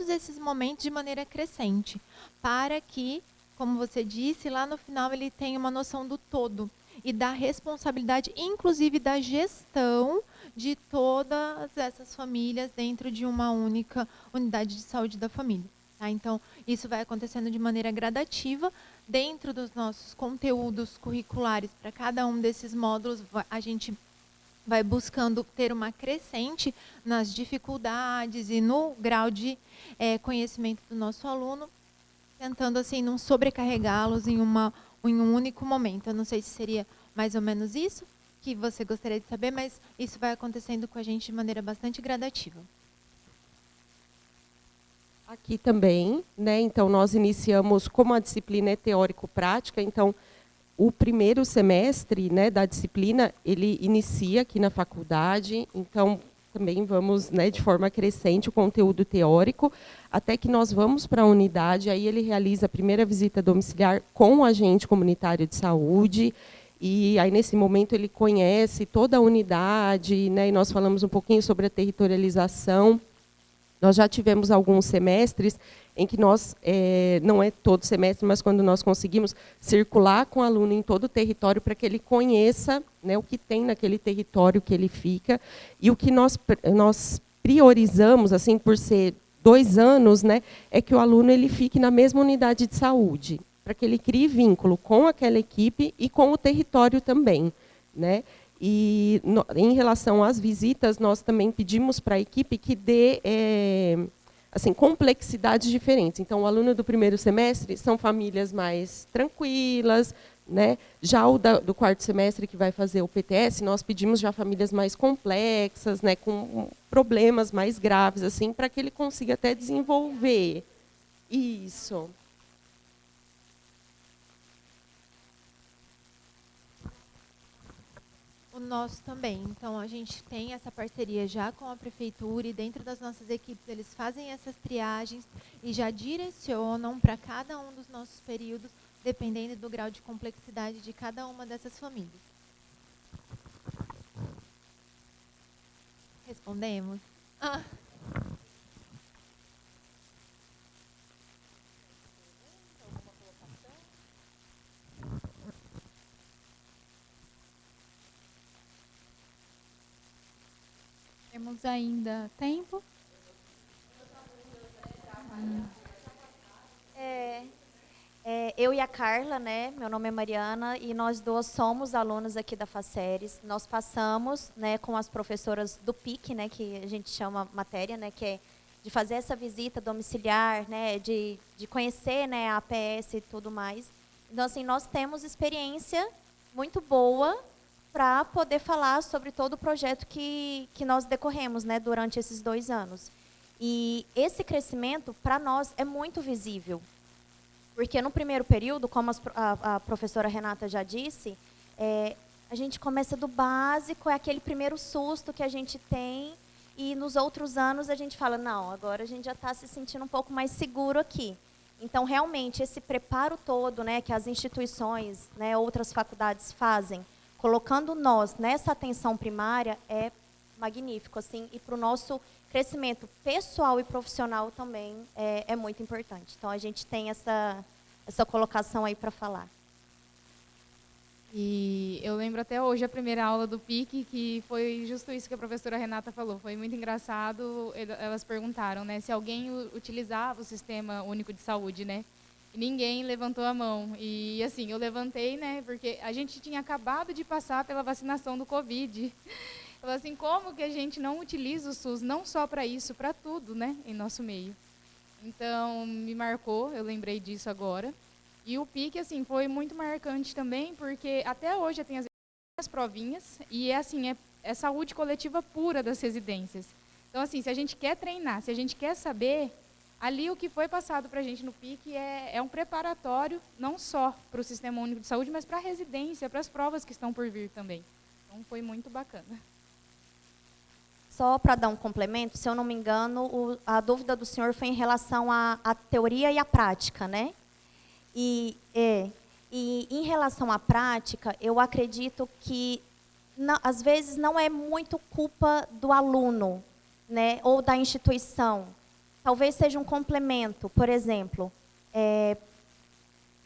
Speaker 3: esses momentos de maneira crescente, para que, como você disse, lá no final ele tenha uma noção do todo e da responsabilidade, inclusive da gestão de todas essas famílias dentro de uma única unidade de saúde da família. Então, isso vai acontecendo de maneira gradativa. Dentro dos nossos conteúdos curriculares, para cada um desses módulos, a gente vai buscando ter uma crescente nas dificuldades e no grau de conhecimento do nosso aluno, tentando assim não sobrecarregá-los em um único momento. Eu não sei se seria mais ou menos isso que você gostaria de saber, mas isso vai acontecendo com a gente de maneira bastante gradativa.
Speaker 4: Aqui também, né? Então, nós iniciamos, como a disciplina é teórico-prática, então, o primeiro semestre, né, da disciplina, ele inicia aqui na faculdade, então, também vamos, né, de forma crescente o conteúdo teórico, até que nós vamos para a unidade, aí ele realiza a primeira visita domiciliar com o agente comunitário de saúde, e aí, nesse momento, ele conhece toda a unidade, né, e nós falamos um pouquinho sobre a territorialização. Nós já tivemos alguns semestres em que nós, não é todo semestre, mas quando nós conseguimos circular com o aluno em todo o território para que ele conheça, né, o que tem naquele território que ele fica. E o que nós priorizamos, assim, por ser 2 anos, né, é que o aluno ele fique na mesma unidade de saúde, para que ele crie vínculo com aquela equipe e com o território também, né? E em relação às visitas, nós também pedimos para a equipe que dê assim, complexidades diferentes. Então, o aluno do primeiro semestre são famílias mais tranquilas, né? Já o do quarto semestre, que vai fazer o PTS, nós pedimos já famílias mais complexas, né? Com problemas mais graves, assim, para que ele consiga até desenvolver isso.
Speaker 3: O nosso também. Então, a gente tem essa parceria já com a prefeitura e dentro das nossas equipes eles fazem essas triagens e já direcionam para cada um dos nossos períodos, dependendo do grau de complexidade de cada uma dessas famílias. Respondemos?
Speaker 2: Temos ainda tempo?
Speaker 1: Eu e a Carla, né? Meu nome é Mariana e nós duas somos alunos aqui da Faceres. Nós passamos, né, com as professoras do PIC, né, que a gente chama matéria, né, que é de fazer essa visita domiciliar, né, de conhecer, né, a APS e tudo mais. Então, assim, nós temos experiência muito boa para poder falar sobre todo o projeto que nós decorremos, né, durante esses 2 anos. E esse crescimento, para nós, é muito visível. Porque no primeiro período, como a professora Renata já disse, a gente começa do básico, é aquele primeiro susto que a gente tem, e nos outros anos a gente fala, não, agora a gente já está se sentindo um pouco mais seguro aqui. Então, realmente, esse preparo todo, né, que as instituições, né, outras faculdades fazem, colocando nós nessa atenção primária, é magnífico, assim, e para o nosso crescimento pessoal e profissional também é muito importante. Então, a gente tem essa colocação aí para falar.
Speaker 2: E eu lembro até hoje a primeira aula do PIC, que foi justo isso que a professora Renata falou. Foi muito engraçado, elas perguntaram, né, se alguém utilizava o Sistema Único de Saúde, né? E ninguém levantou a mão. E, assim, eu levantei, né, porque a gente tinha acabado de passar pela vacinação do Covid. Falou assim, como que a gente não utiliza o SUS, não só para isso, para tudo, né, em nosso meio. Então, me marcou, eu lembrei disso agora. E o PIC, assim, foi muito marcante também, porque até hoje eu tenho as provinhas, e assim, é saúde coletiva pura das residências. Então, assim, se a gente quer treinar, se a gente quer saber, ali o que foi passado para a gente no PIC é um preparatório, não só para o Sistema Único de Saúde, mas para a residência, para as provas que estão por vir também. Então, foi muito bacana.
Speaker 1: Só para dar um complemento, se eu não me engano, a dúvida do senhor foi em relação à teoria e à prática, né? E em relação à prática, eu acredito que, às vezes, não é muito culpa do aluno, né, ou da instituição. Talvez seja um complemento. Por exemplo,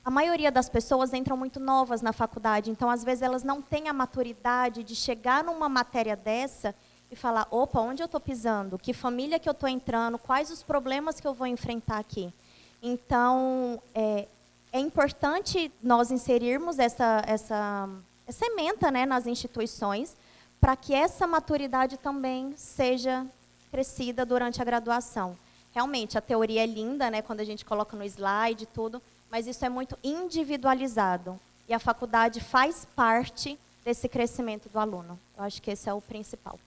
Speaker 1: a maioria das pessoas entram muito novas na faculdade, então, às vezes, elas não têm a maturidade de chegar numa matéria dessa e falar, opa, onde eu estou pisando? Que família que eu estou entrando? Quais os problemas que eu vou enfrentar aqui? Então, é importante nós inserirmos essa ementa, né, nas instituições, para que essa maturidade também seja crescida durante a graduação. Realmente, a teoria é linda, né, quando a gente coloca no slide e tudo, mas isso é muito individualizado. E a faculdade faz parte desse crescimento do aluno. Eu acho que esse é o principal.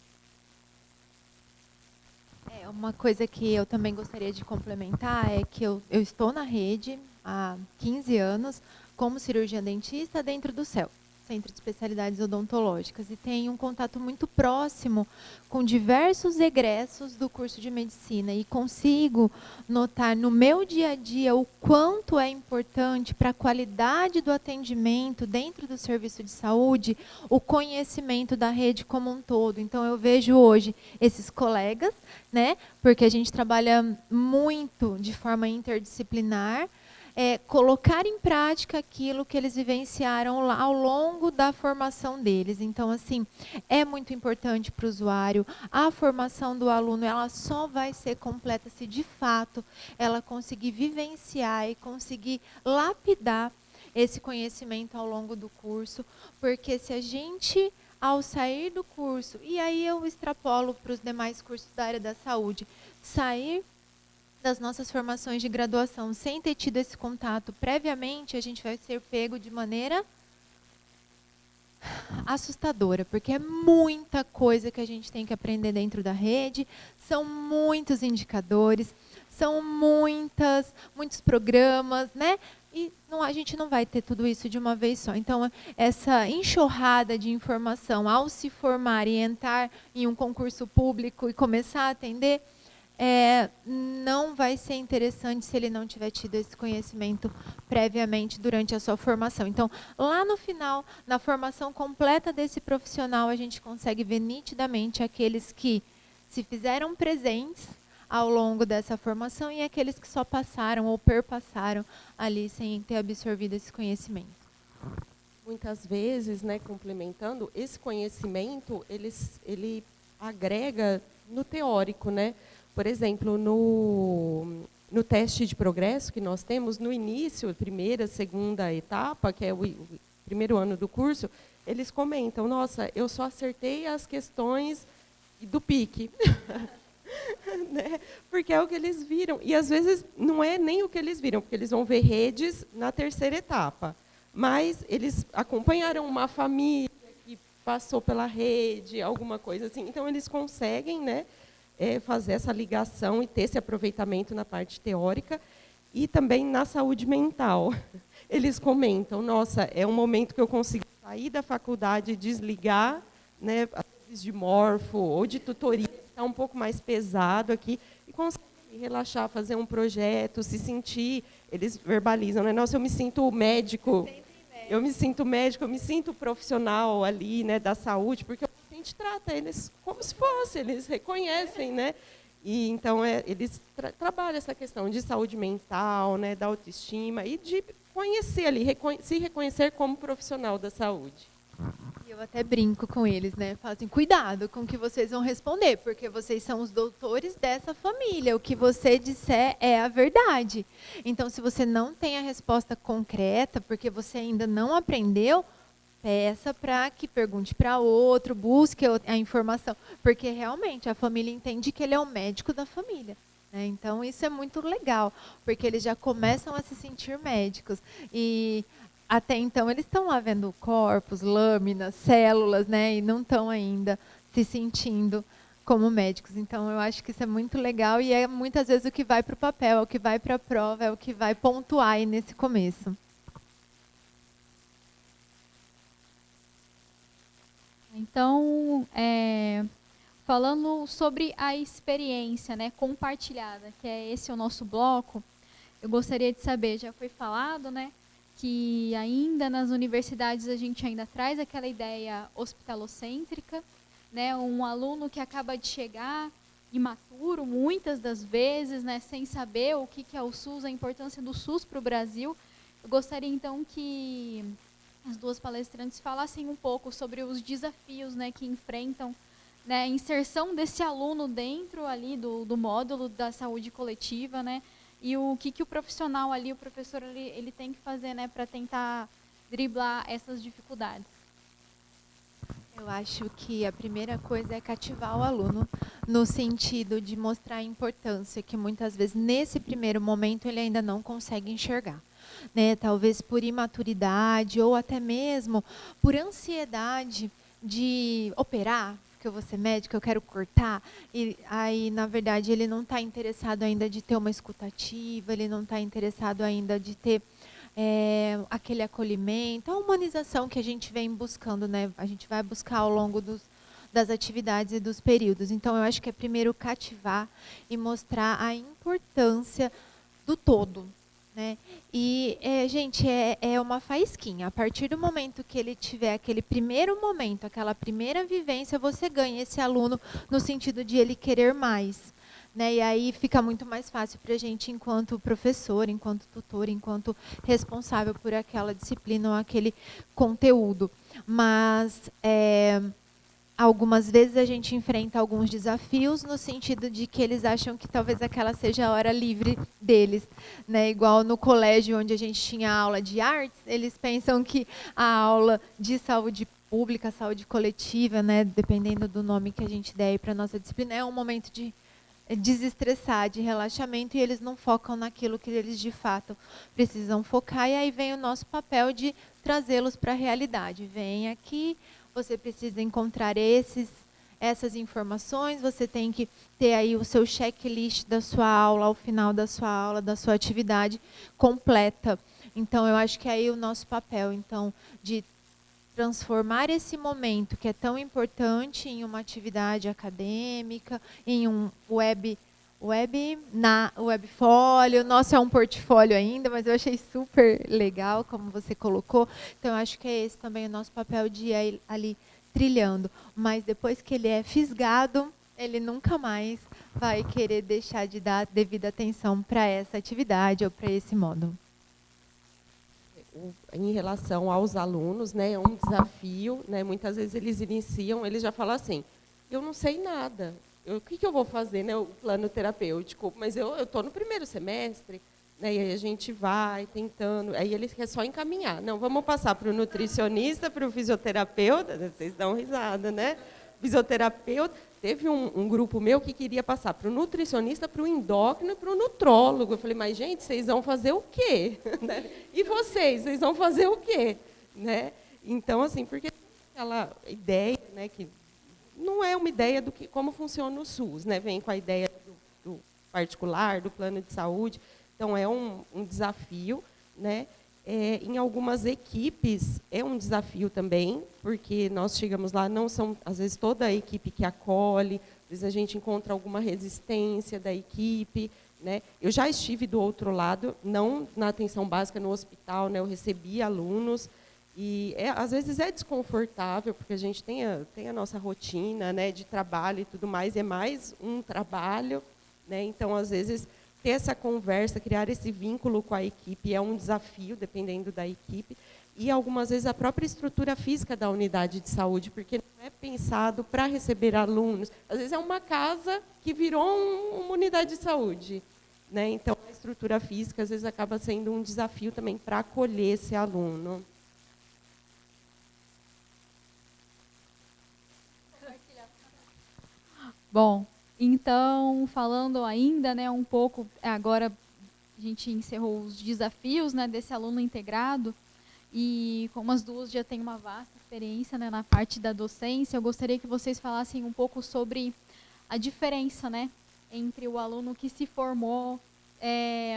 Speaker 3: Uma coisa que eu também gostaria de complementar é que eu estou na rede há 15 anos como cirurgiã dentista dentro do CEL, Centro de Especialidades Odontológicas, e tenho um contato muito próximo com diversos egressos do curso de medicina e consigo notar no meu dia a dia o quanto é importante para a qualidade do atendimento dentro do serviço de saúde, o conhecimento da rede como um todo. Então, eu vejo hoje esses colegas, né, porque a gente trabalha muito de forma interdisciplinar, colocar em prática aquilo que eles vivenciaram lá ao longo da formação deles. Então, assim, é muito importante para o usuário. A formação do aluno, ela só vai ser completa se, de fato, ela conseguir vivenciar e conseguir lapidar esse conhecimento ao longo do curso, porque se a gente ao sair do curso, e aí eu extrapolo para os demais cursos da área da saúde, sair das nossas formações de graduação sem ter tido esse contato previamente, a gente vai ser pego de maneira assustadora, porque é muita coisa que a gente tem que aprender dentro da rede, são muitos indicadores, são muitos programas, né? E a gente não vai ter tudo isso de uma vez só. Então, essa enxurrada de informação ao se formar e entrar em um concurso público e começar a atender, não vai ser interessante se ele não tiver tido esse conhecimento previamente durante a sua formação. Então, lá no final, na formação completa desse profissional, a gente consegue ver nitidamente aqueles que se fizeram presentes ao longo dessa formação e aqueles que só passaram ou perpassaram ali sem ter absorvido esse conhecimento.
Speaker 4: Muitas vezes, né, complementando, esse conhecimento, ele agrega no teórico, né? Por exemplo, no teste de progresso que nós temos, no início, primeira, segunda etapa, que é o primeiro ano do curso, eles comentam, nossa, eu só acertei as questões do PIC. Né? Porque é o que eles viram. E, às vezes, não é nem o que eles viram, porque eles vão ver redes na terceira etapa. Mas eles acompanharam uma família que passou pela rede, alguma coisa assim. Então, eles conseguem, né, fazer essa ligação e ter esse aproveitamento na parte teórica e também na saúde mental. Eles comentam, nossa, é um momento que eu consigo sair da faculdade e desligar, né, de morfo ou de tutoria, que está um pouco mais pesado aqui, e conseguir relaxar, fazer um projeto, se sentir, eles verbalizam, né? Nossa, eu me sinto médico, eu me sinto profissional ali, né, da saúde, porque a gente trata eles como se fosse, eles reconhecem, né? E então eles trabalham essa questão de saúde mental, né, da autoestima e de conhecer ali, se reconhecer como profissional da saúde.
Speaker 3: Eu até brinco com eles, né? Falo assim, cuidado com o que vocês vão responder, porque vocês são os doutores dessa família. O que você disser é a verdade. Então, se você não tem a resposta concreta, porque você ainda não aprendeu, peça para que pergunte para outro, busque a informação. Porque, realmente, a família entende que ele é o médico da família. Né? Então, isso é muito legal, porque eles já começam a se sentir médicos. E até então, eles estão lá vendo corpos, lâminas, células, né? E não estão ainda se sentindo como médicos. Então, eu acho que isso é muito legal e é muitas vezes o que vai para o papel, é o que vai para a prova, é o que vai pontuar aí nesse começo.
Speaker 2: Então, falando sobre a experiência, né, compartilhada, que é esse o nosso bloco, eu gostaria de saber, já foi falado, né, que ainda nas universidades a gente ainda traz aquela ideia hospitalocêntrica, né, um aluno que acaba de chegar imaturo, muitas das vezes, né, sem saber o que é o SUS, a importância do SUS para o Brasil. Eu gostaria, então, que as duas palestrantes falassem um pouco sobre os desafios, né, que enfrentam, né, a inserção desse aluno dentro ali do módulo da saúde coletiva, né, e o que o profissional ali, o professor, ele tem que fazer, né, para tentar driblar essas dificuldades.
Speaker 3: Eu acho que a primeira coisa é cativar o aluno no sentido de mostrar a importância que muitas vezes nesse primeiro momento ele ainda não consegue enxergar, né? Talvez por imaturidade ou até mesmo por ansiedade de operar, porque eu vou ser médico, eu quero cortar, e aí na verdade ele não está interessado ainda de ter uma escutativa, ele não está interessado ainda de ter aquele acolhimento, a humanização que a gente vem buscando, né? A gente vai buscar ao longo das atividades e dos períodos. Então, eu acho que é primeiro cativar e mostrar a importância do todo, né? E, gente, é uma faísquinha. A partir do momento que ele tiver aquele primeiro momento, aquela primeira vivência, você ganha esse aluno no sentido de ele querer mais. Né? E aí fica muito mais fácil para a gente, enquanto professor, enquanto tutor, enquanto responsável por aquela disciplina ou aquele conteúdo. Mas algumas vezes a gente enfrenta alguns desafios no sentido de que eles acham que talvez aquela seja a hora livre deles. Né? Igual no colégio onde a gente tinha aula de artes, eles pensam que a aula de saúde pública, saúde coletiva, né, dependendo do nome que a gente der para a nossa disciplina, é um momento de desestressar, de relaxamento, e eles não focam naquilo que eles de fato precisam focar, e aí vem o nosso papel de trazê-los para a realidade. Vem aqui, você precisa encontrar essas informações, você tem que ter aí o seu checklist da sua aula, ao final da sua aula, da sua atividade completa. Então, eu acho que é aí o nosso papel, então, de transformar esse momento que é tão importante em uma atividade acadêmica, em um webfólio. Nosso é um portfólio ainda, mas eu achei super legal como você colocou. Então, eu acho que é esse também o nosso papel de ir ali trilhando. Mas depois que ele é fisgado, ele nunca mais vai querer deixar de dar devida atenção para essa atividade ou para esse módulo.
Speaker 4: Em relação aos alunos, né, é um desafio, né, muitas vezes eles iniciam, eles já falam assim, eu não sei nada, o que eu vou fazer, né, o plano terapêutico, mas eu estou no primeiro semestre, né, e aí a gente vai tentando, aí eles querem só encaminhar, não, vamos passar para o nutricionista, para o fisioterapeuta, vocês dão risada, né, fisioterapeuta. Teve um grupo meu que queria passar para o nutricionista, para o endócrino e para o nutrólogo. Eu falei, mas, gente, vocês vão fazer o quê? E vocês vão fazer o quê? Né? Então, assim, porque aquela ideia, né, que não é uma ideia do que, como funciona o SUS, né? Vem com a ideia do particular, do plano de saúde. Então, é um desafio, né? Em algumas equipes é um desafio também, porque nós chegamos lá, não são, às vezes, toda a equipe que acolhe, às vezes a gente encontra alguma resistência da equipe, né? Eu já estive do outro lado, não na atenção básica, no hospital, né? Eu recebi alunos, e às vezes é desconfortável, porque a gente tem a nossa rotina, né, de trabalho e tudo mais, é mais um trabalho, né? Então, às vezes, ter essa conversa, criar esse vínculo com a equipe é um desafio, dependendo da equipe. E, algumas vezes, a própria estrutura física da unidade de saúde, porque não é pensado para receber alunos. Às vezes, é uma casa que virou uma unidade de saúde, né? Então, a estrutura física, às vezes, acaba sendo um desafio também para acolher esse aluno.
Speaker 2: Bom, então, falando ainda, né, um pouco, agora a gente encerrou os desafios, né, desse aluno integrado, e como as duas já têm uma vasta experiência, né, na parte da docência, eu gostaria que vocês falassem um pouco sobre a diferença, né, entre o aluno que se formou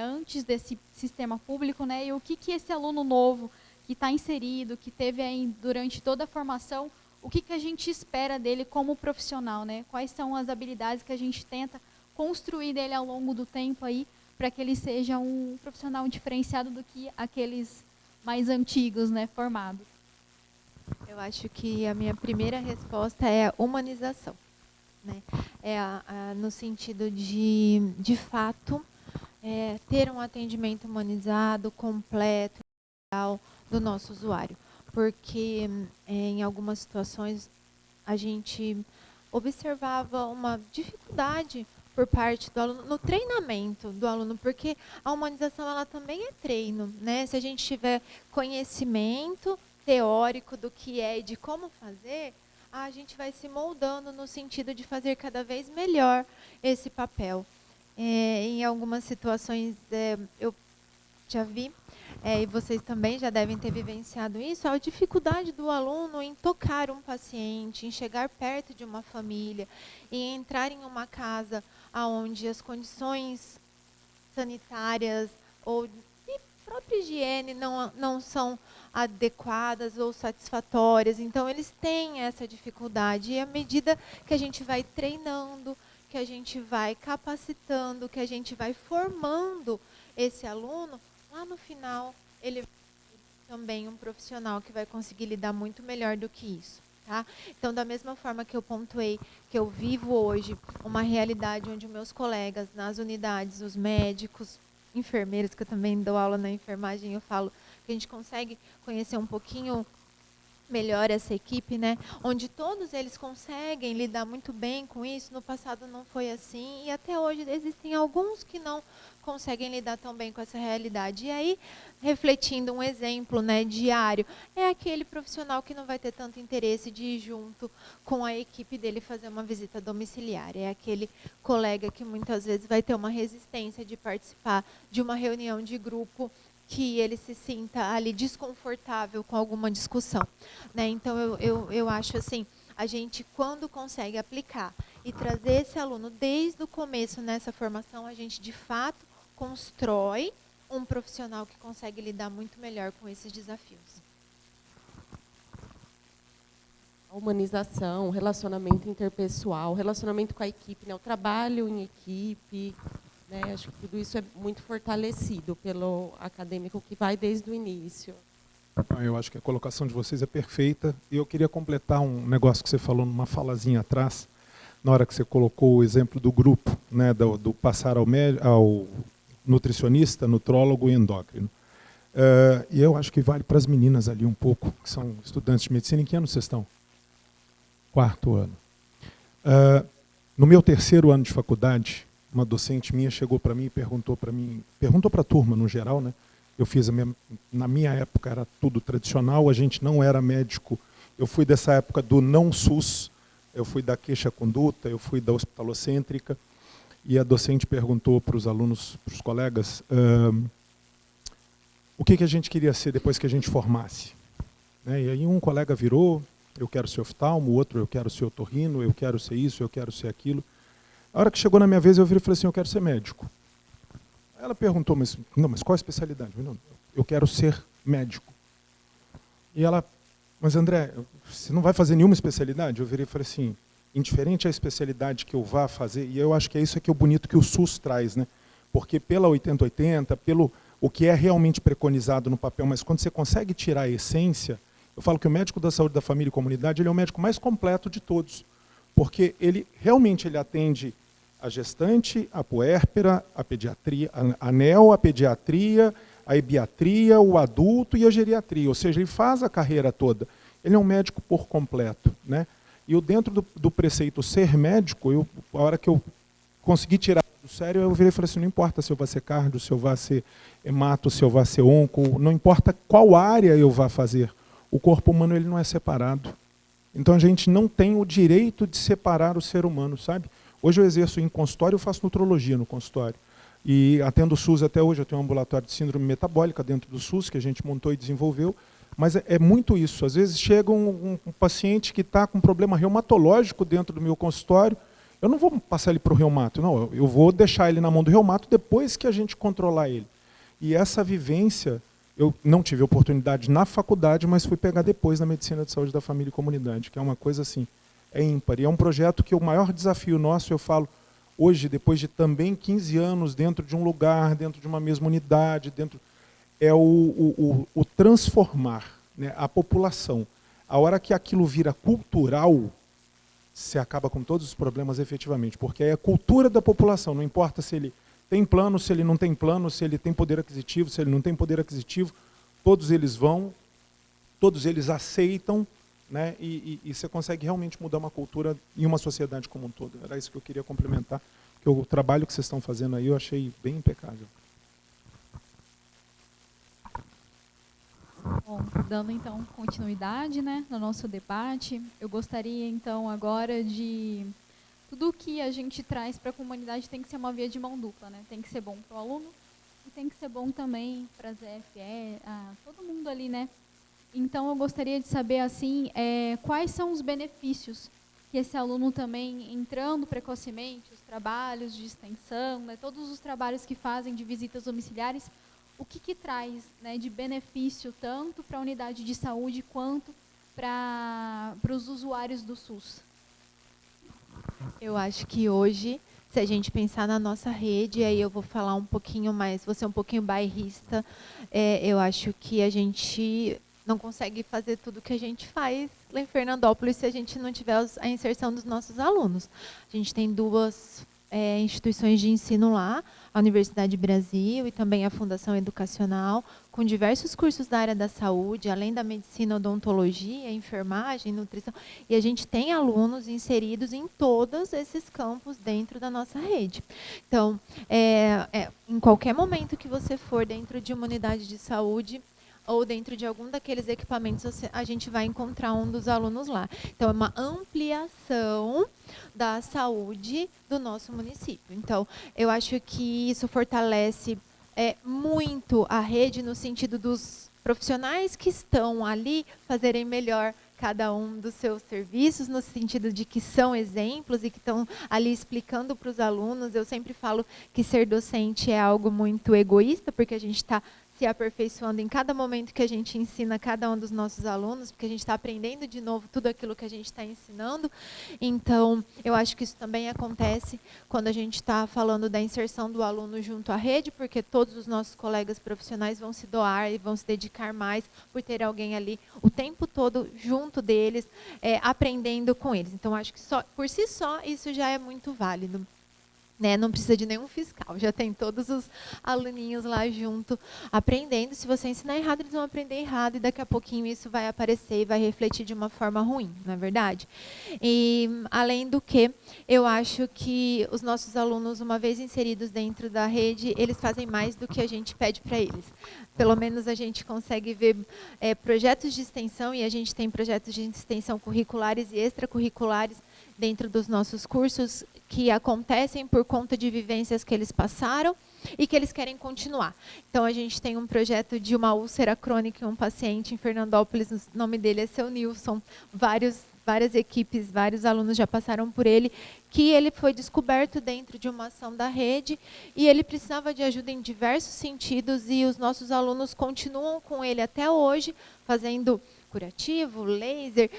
Speaker 2: antes desse sistema público, né, e o que esse aluno novo que está inserido, que teve aí durante toda a formação, o que a gente espera dele como profissional, né? Quais são as habilidades que a gente tenta construir dele ao longo do tempo aí, para que ele seja um profissional diferenciado do que aqueles mais antigos, né, formados?
Speaker 3: Eu acho que a minha primeira resposta é a humanização, né? No sentido de fato, ter um atendimento humanizado, completo, integral do nosso usuário. Porque em algumas situações a gente observava uma dificuldade por parte do aluno no treinamento do aluno, porque a humanização ela também é treino, né? Se a gente tiver conhecimento teórico do que é e de como fazer, a gente vai se moldando no sentido de fazer cada vez melhor esse papel. Em algumas situações eu já vi, e vocês também já devem ter vivenciado isso, a dificuldade do aluno em tocar um paciente, em chegar perto de uma família, em entrar em uma casa onde as condições sanitárias ou de própria higiene não são adequadas ou satisfatórias. Então, eles têm essa dificuldade. E à medida que a gente vai treinando, que a gente vai capacitando, que a gente vai formando esse aluno, lá no final, ele é também um profissional que vai conseguir lidar muito melhor do que isso. Tá? Então, da mesma forma que eu pontuei que eu vivo hoje uma realidade onde meus colegas nas unidades, os médicos, enfermeiros, que eu também dou aula na enfermagem, eu falo que a gente consegue conhecer um pouquinho melhor essa equipe, né? Onde todos eles conseguem lidar muito bem com isso. No passado não foi assim e até hoje existem alguns que não conseguem lidar tão bem com essa realidade. E aí, refletindo um exemplo, né, diário, é aquele profissional que não vai ter tanto interesse de ir junto com a equipe dele fazer uma visita domiciliar. É aquele colega que muitas vezes vai ter uma resistência de participar de uma reunião de grupo que ele se sinta ali desconfortável com alguma discussão, né? Então, eu acho assim, a gente, quando consegue aplicar e trazer esse aluno desde o começo nessa formação, a gente, de fato, constrói um profissional que consegue lidar muito melhor com esses desafios.
Speaker 4: A humanização, relacionamento interpessoal, relacionamento com a equipe, né? O trabalho em equipe, né? Acho que tudo isso é muito fortalecido pelo acadêmico que vai desde o início.
Speaker 5: Eu acho que a colocação de vocês é perfeita. E eu queria completar um negócio que você falou numa falazinha atrás, na hora que você colocou o exemplo do grupo, né, do passar ao nutricionista, nutrólogo e endócrino. E eu acho que vale para as meninas ali um pouco, que são estudantes de medicina. Em que ano vocês estão? 4º ano. No meu 3º ano de faculdade, uma docente minha chegou para mim e perguntou para a turma no geral, né? Eu fiz na minha época era tudo tradicional, a gente não era médico. Eu fui dessa época do não SUS, eu fui da queixa-conduta, eu fui da hospitalocêntrica. E a docente perguntou para os alunos, para os colegas, o que a gente queria ser depois que a gente formasse. Né? E aí um colega virou, eu quero ser oftalmo, o outro eu quero ser otorrino, eu quero ser isso, eu quero ser aquilo. A hora que chegou na minha vez, eu virei e falei assim, eu quero ser médico. Ela perguntou, mas qual a especialidade? Não, eu quero ser médico. E ela, mas André, você não vai fazer nenhuma especialidade? Eu virei e falei assim, indiferente à especialidade que eu vá fazer, e eu acho que é isso aqui o bonito que o SUS traz, né? Porque pela 80-80, pelo o que é realmente preconizado no papel, mas quando você consegue tirar a essência, eu falo que o médico da saúde da família e comunidade ele é o médico mais completo de todos, porque ele realmente ele atende a gestante, a puérpera, a pediatria, a neo, a pediatria, a ebiatria, o adulto e a geriatria, ou seja, ele faz a carreira toda. Ele é um médico por completo, né? E eu, dentro do preceito ser médico, a hora que eu consegui tirar do sério, eu virei e falei assim, não importa se eu vou ser cardio, se eu vou ser hemato, se eu vou ser onco, não importa qual área eu vá fazer, o corpo humano ele não é separado. Então a gente não tem o direito de separar o ser humano, sabe? Hoje eu exerço em consultório, eu faço nutrologia no consultório. E atendo o SUS até hoje, eu tenho um ambulatório de síndrome metabólica dentro do SUS, que a gente montou e desenvolveu. Mas é muito isso. Às vezes chega um paciente que está com um problema reumatológico dentro do meu consultório, eu não vou passar ele para o reumato, não, eu vou deixar ele na mão do reumato depois que a gente controlar ele. E essa vivência, eu não tive oportunidade na faculdade, mas fui pegar depois na medicina de saúde da família e comunidade, que é uma coisa assim, é ímpar. E é um projeto que o maior desafio nosso, eu falo, hoje, depois de também 15 anos dentro de um lugar, dentro de uma mesma unidade, é o transformar, né, a população. A hora que aquilo vira cultural, se acaba com todos os problemas efetivamente, porque é a cultura da população, não importa se ele tem plano, se ele não tem plano, se ele tem poder aquisitivo, se ele não tem poder aquisitivo, todos eles vão, todos eles aceitam, né, e você consegue realmente mudar uma cultura em uma sociedade como um todo. Era isso que eu queria complementar, que o trabalho que vocês estão fazendo aí eu achei bem impecável.
Speaker 2: Bom, dando então continuidade, né, no nosso debate, eu gostaria então agora de tudo que a gente traz para a comunidade tem que ser uma via de mão dupla, né? Tem que ser bom para o aluno e tem que ser bom também para a ZFE, todo mundo ali, né? Então eu gostaria de saber assim, quais são os benefícios que esse aluno também entrando precocemente, os trabalhos de extensão, né, todos os trabalhos que fazem de visitas domiciliares, o que traz, né, de benefício tanto para a unidade de saúde quanto para os usuários do SUS?
Speaker 3: Eu acho que hoje, se a gente pensar na nossa rede, aí eu vou falar um pouquinho mais, vou ser um pouquinho bairrista, eu acho que a gente não consegue fazer tudo que a gente faz lá em Fernandópolis se a gente não tiver a inserção dos nossos alunos. A gente tem 2 instituições de ensino lá, a Universidade Brasil e também a Fundação Educacional, com diversos cursos da área da saúde, além da medicina, odontologia, enfermagem, nutrição. E a gente tem alunos inseridos em todos esses campos dentro da nossa rede. Então, em qualquer momento que você for dentro de uma unidade de saúde, ou dentro de algum daqueles equipamentos, a gente vai encontrar um dos alunos lá. Então, é uma ampliação da saúde do nosso município. Então, eu acho que isso fortalece muito a rede no sentido dos profissionais que estão ali fazerem melhor cada um dos seus serviços, no sentido de que são exemplos e que estão ali explicando para os alunos. Eu sempre falo que ser docente é algo muito egoísta, porque a gente está se aperfeiçoando em cada momento que a gente ensina cada um dos nossos alunos, porque a gente está aprendendo de novo tudo aquilo que a gente está ensinando. Então, eu acho que isso também acontece quando a gente está falando da inserção do aluno junto à rede, porque todos os nossos colegas profissionais vão se doar e vão se dedicar mais por ter alguém ali o tempo todo junto deles, aprendendo com eles. Então, acho que por si só isso já é muito válido. Não precisa de nenhum fiscal, já tem todos os aluninhos lá junto aprendendo. Se você ensinar errado, eles vão aprender errado e daqui a pouquinho isso vai aparecer e vai refletir de uma forma ruim, não é verdade? E, além do que, eu acho que os nossos alunos, uma vez inseridos dentro da rede, eles fazem mais do que a gente pede para eles. Pelo menos a gente consegue ver projetos de extensão, e a gente tem projetos de extensão curriculares e extracurriculares dentro dos nossos cursos, que acontecem por conta de vivências que eles passaram e que eles querem continuar. Então, a gente tem um projeto de uma úlcera crônica em um paciente em Fernandópolis, o nome dele é seu Nilson, várias equipes, vários alunos já passaram por ele, que ele foi descoberto dentro de uma ação da rede e ele precisava de ajuda em diversos sentidos e os nossos alunos continuam com ele até hoje, fazendo curativo, laser,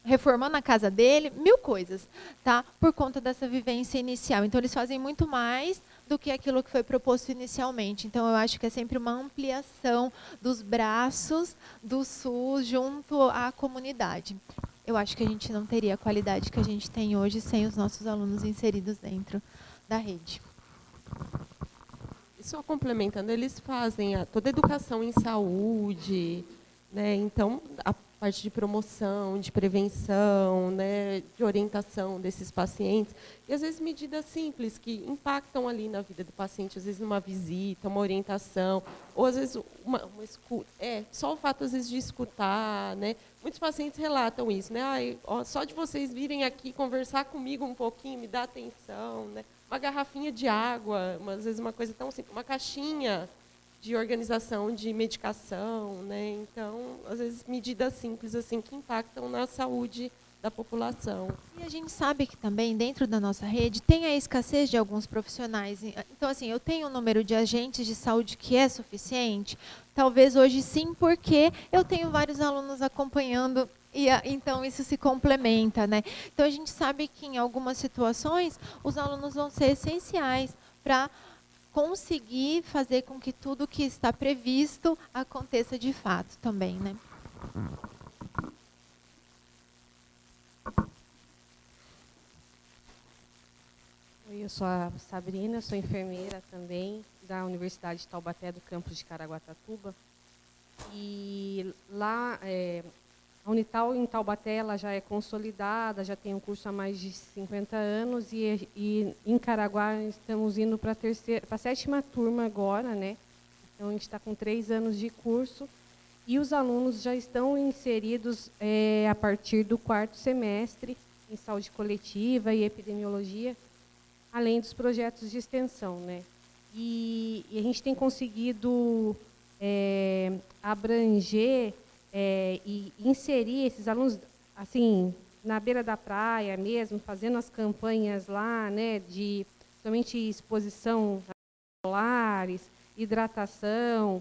Speaker 3: reformando a casa dele, 1000 coisas, tá? Por conta dessa vivência inicial. Então, eles fazem muito mais do que aquilo que foi proposto inicialmente. Então, eu acho que é sempre uma ampliação dos braços do SUS junto à comunidade. Eu acho que a gente não teria a qualidade que a gente tem hoje sem os nossos alunos inseridos dentro da rede.
Speaker 4: E só complementando, eles fazem toda a educação em saúde, né? Então, a parte de promoção, de prevenção, né, de orientação desses pacientes. E, às vezes, medidas simples que impactam ali na vida do paciente, às vezes, numa visita, uma orientação, ou, às vezes, uma escuta. Só o fato, às vezes, de escutar. Né? Muitos pacientes relatam isso. Né? Só de vocês virem aqui conversar comigo um pouquinho, me dar atenção. Né? Uma garrafinha de água, às vezes, uma coisa tão simples, uma caixinha de organização de medicação, né? Então, às vezes, medidas simples assim que impactam na saúde da população.
Speaker 3: E a gente sabe que também, dentro da nossa rede, tem a escassez de alguns profissionais. Então, assim, eu tenho um número de agentes de saúde que é suficiente? Talvez hoje sim, porque eu tenho vários alunos acompanhando e então isso se complementa, né? Então, a gente sabe que em algumas situações, os alunos vão ser essenciais para conseguir fazer com que tudo que está previsto aconteça de fato também, né?
Speaker 6: Eu sou a Sabrina, sou enfermeira também da Universidade de Taubaté, do campus de Caraguatatuba. E lá, a Unital em Taubaté ela já é consolidada, já tem um curso há mais de 50 anos e em Caraguá estamos indo para a 7ª turma agora, né? Então a gente está com 3 anos de curso e os alunos já estão inseridos a partir do 4º semestre em saúde coletiva e epidemiologia, além dos projetos de extensão, né? E a gente tem conseguido abranger e inserir esses alunos assim na beira da praia mesmo, fazendo as campanhas lá, né, de somente exposição solares, hidratação.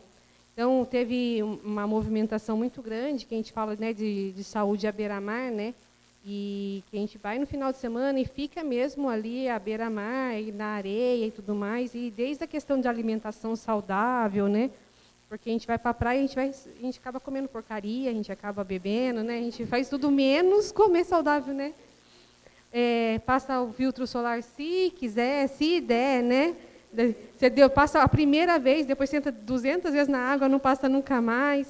Speaker 6: Então teve uma movimentação muito grande que a gente fala, né, de saúde à beira-mar, né, e que a gente vai no final de semana e fica mesmo ali à beira-mar, na areia e tudo mais, e desde a questão de alimentação saudável, né, porque a gente vai para a praia, a gente acaba comendo porcaria, a gente acaba bebendo, né? A gente faz tudo menos comer saudável, né? Passa o filtro solar se quiser, se der, né? Você passa a primeira vez, depois você entra 200 vezes na água, não passa nunca mais.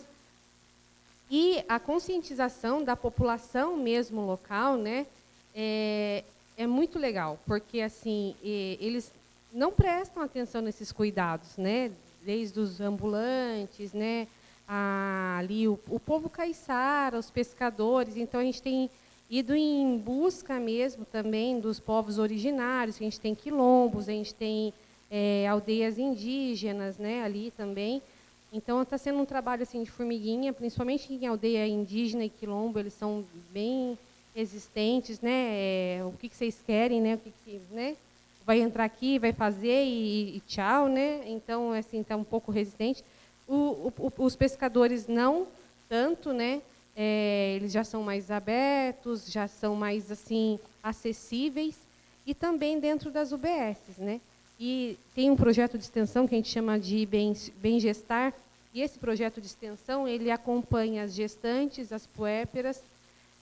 Speaker 6: E a conscientização da população mesmo local, né, é muito legal, porque assim, eles não prestam atenção nesses cuidados, né, desde os ambulantes, né, ali o povo caiçara, os pescadores. Então a gente tem ido em busca mesmo também dos povos originários. A gente tem quilombos, a gente tem aldeias indígenas, né, ali também. Então está sendo um trabalho assim de formiguinha, principalmente em aldeia indígena e quilombo. Eles são bem resistentes, né? O que vocês querem, né? Né? Vai entrar aqui, vai fazer e tchau, né? Então assim está um pouco resistente. Os pescadores não tanto, né? Eles já são mais abertos, já são mais assim acessíveis, e também dentro das UBSs, né? E tem um projeto de extensão que a gente chama de Bem Gestar, e esse projeto de extensão ele acompanha as gestantes, as puérperas,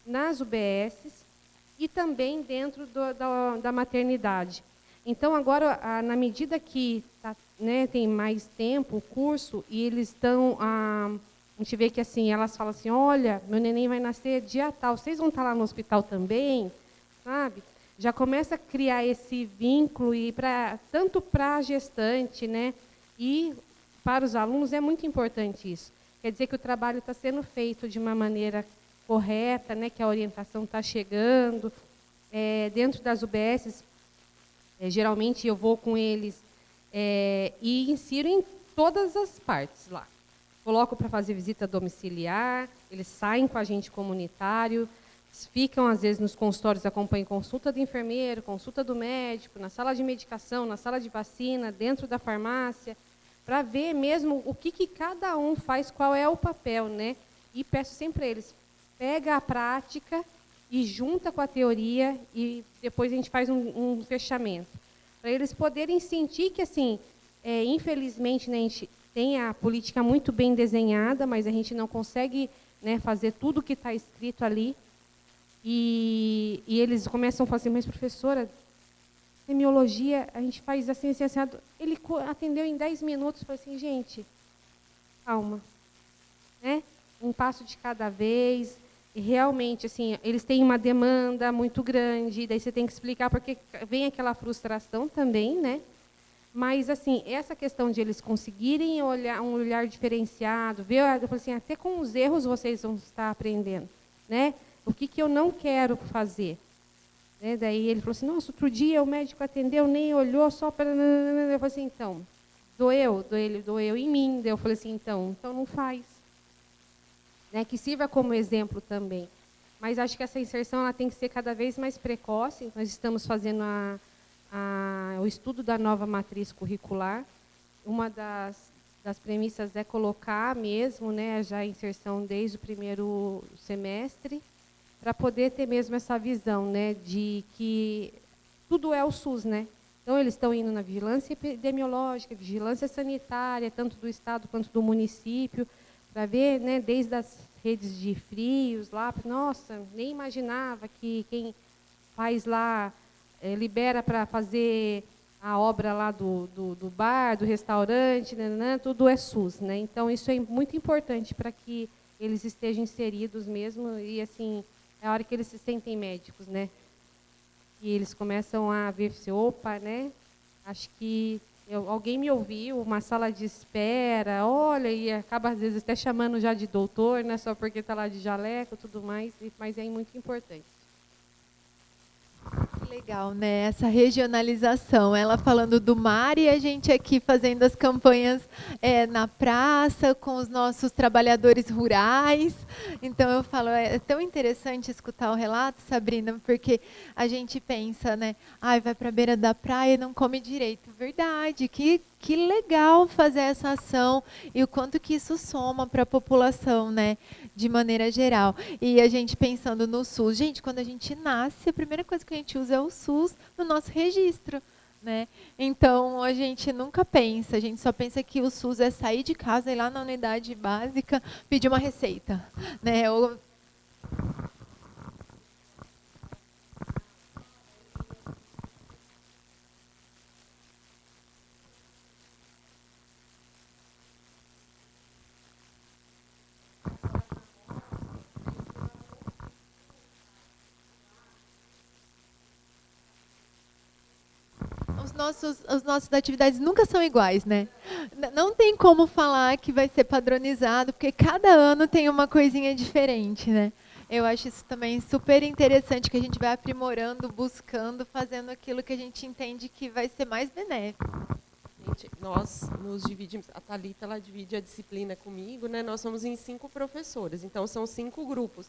Speaker 6: nas UBSs e também dentro da maternidade. Então, agora, na medida que né, tem mais tempo o curso, e eles estão... a gente vê que assim, elas falam assim, olha, meu neném vai nascer dia tal, vocês vão estar lá no hospital também, sabe? Já começa a criar esse vínculo, e tanto para a gestante, né, e para os alunos é muito importante isso. Quer dizer que o trabalho está sendo feito de uma maneira correta, né, que a orientação está chegando. Dentro das UBSs, geralmente eu vou com eles e insiro em todas as partes lá. Coloco para fazer visita domiciliar, eles saem com a agente comunitário, ficam, às vezes, nos consultórios, acompanham consulta do enfermeiro, consulta do médico, na sala de medicação, na sala de vacina, dentro da farmácia, para ver mesmo o que cada um faz, qual é o papel, né? E peço sempre a eles, pega a prática e junta com a teoria, e depois a gente faz um fechamento. Para eles poderem sentir que, assim, infelizmente, né, a gente tem a política muito bem desenhada, mas a gente não consegue, né, fazer tudo o que está escrito ali. E eles começam a falar assim, mas professora, semiologia, a gente faz assim, assim, assim. Ele atendeu em 10 minutos, falou assim, gente, calma, né? Um passo de cada vez. E realmente, assim, eles têm uma demanda muito grande, daí você tem que explicar, porque vem aquela frustração também, né? Mas, assim, essa questão de eles conseguirem um olhar diferenciado, ver, eu falo assim, até com os erros vocês vão estar aprendendo, né? O que eu não quero fazer? Né? Daí ele falou assim, nossa, outro dia o médico atendeu, nem olhou, só para... Eu falei assim, então, doeu em mim. Daí eu falei assim, então não faz. Né? Que sirva como exemplo também. Mas acho que essa inserção ela tem que ser cada vez mais precoce. Nós estamos fazendo o estudo da nova matriz curricular. Uma das premissas é colocar mesmo, né, já a inserção desde o primeiro semestre, para poder ter mesmo essa visão, né, de que tudo é o SUS, né? Então eles estão indo na vigilância epidemiológica, vigilância sanitária, tanto do estado quanto do município, para ver, né, desde as redes de frios lá, nossa, nem imaginava que quem faz lá libera para fazer a obra lá do bar, do restaurante, né, tudo é SUS, né? Então isso é muito importante para que eles estejam inseridos mesmo, e assim é a hora que eles se sentem médicos, né? E eles começam a ver se, opa, né? Acho que alguém me ouviu, uma sala de espera, olha, e acaba às vezes até chamando já de doutor, né? Só porque está lá de jaleco, tudo mais, mas é muito importante.
Speaker 3: Legal, né? Essa regionalização, ela falando do mar e a gente aqui fazendo as campanhas na praça, com os nossos trabalhadores rurais. Então eu falo, é tão interessante escutar o relato, Sabrina, porque a gente pensa, né? Ai, vai para a beira da praia e não come direito. Verdade, que legal fazer essa ação e o quanto que isso soma para a população, né? De maneira geral. E a gente pensando no SUS, gente, quando a gente nasce, a primeira coisa que a gente usa é o SUS no nosso registro, né? Então a gente nunca pensa, a gente só pensa que o SUS é sair de casa, ir lá na unidade básica, pedir uma receita, né? as nossas atividades nunca são iguais, né? Não tem como falar que vai ser padronizado, porque cada ano tem uma coisinha diferente, né? Eu acho isso também super interessante, que a gente vai aprimorando, buscando, fazendo aquilo que a gente entende que vai ser mais benéfico.
Speaker 4: Nós nos dividimos, a Thalita, ela divide a disciplina comigo, né? Nós somos em 5 professoras, então são 5 grupos.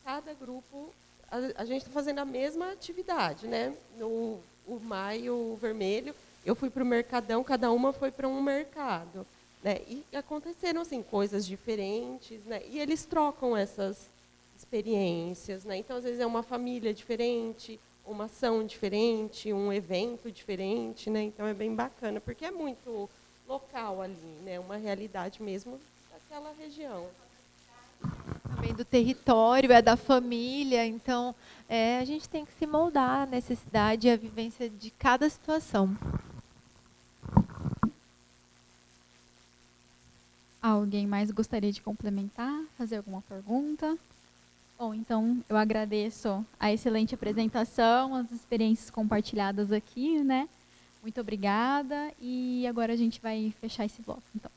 Speaker 4: Cada grupo, a gente está fazendo a mesma atividade, né? O maio, o vermelho, eu fui para o mercadão, cada uma foi para um mercado, né? E aconteceram assim coisas diferentes, né? E eles trocam essas experiências, né? Então às vezes é uma família diferente, uma ação diferente, um evento diferente, né? Então é bem bacana, porque é muito local ali, né? Uma realidade mesmo daquela região.
Speaker 3: Também do território, é da família, então a gente tem que se moldar à necessidade e à vivência de cada situação.
Speaker 2: Alguém mais gostaria de complementar, fazer alguma pergunta? Bom, então eu agradeço a excelente apresentação, as experiências compartilhadas aqui, né? Muito obrigada. E agora a gente vai fechar esse bloco, então.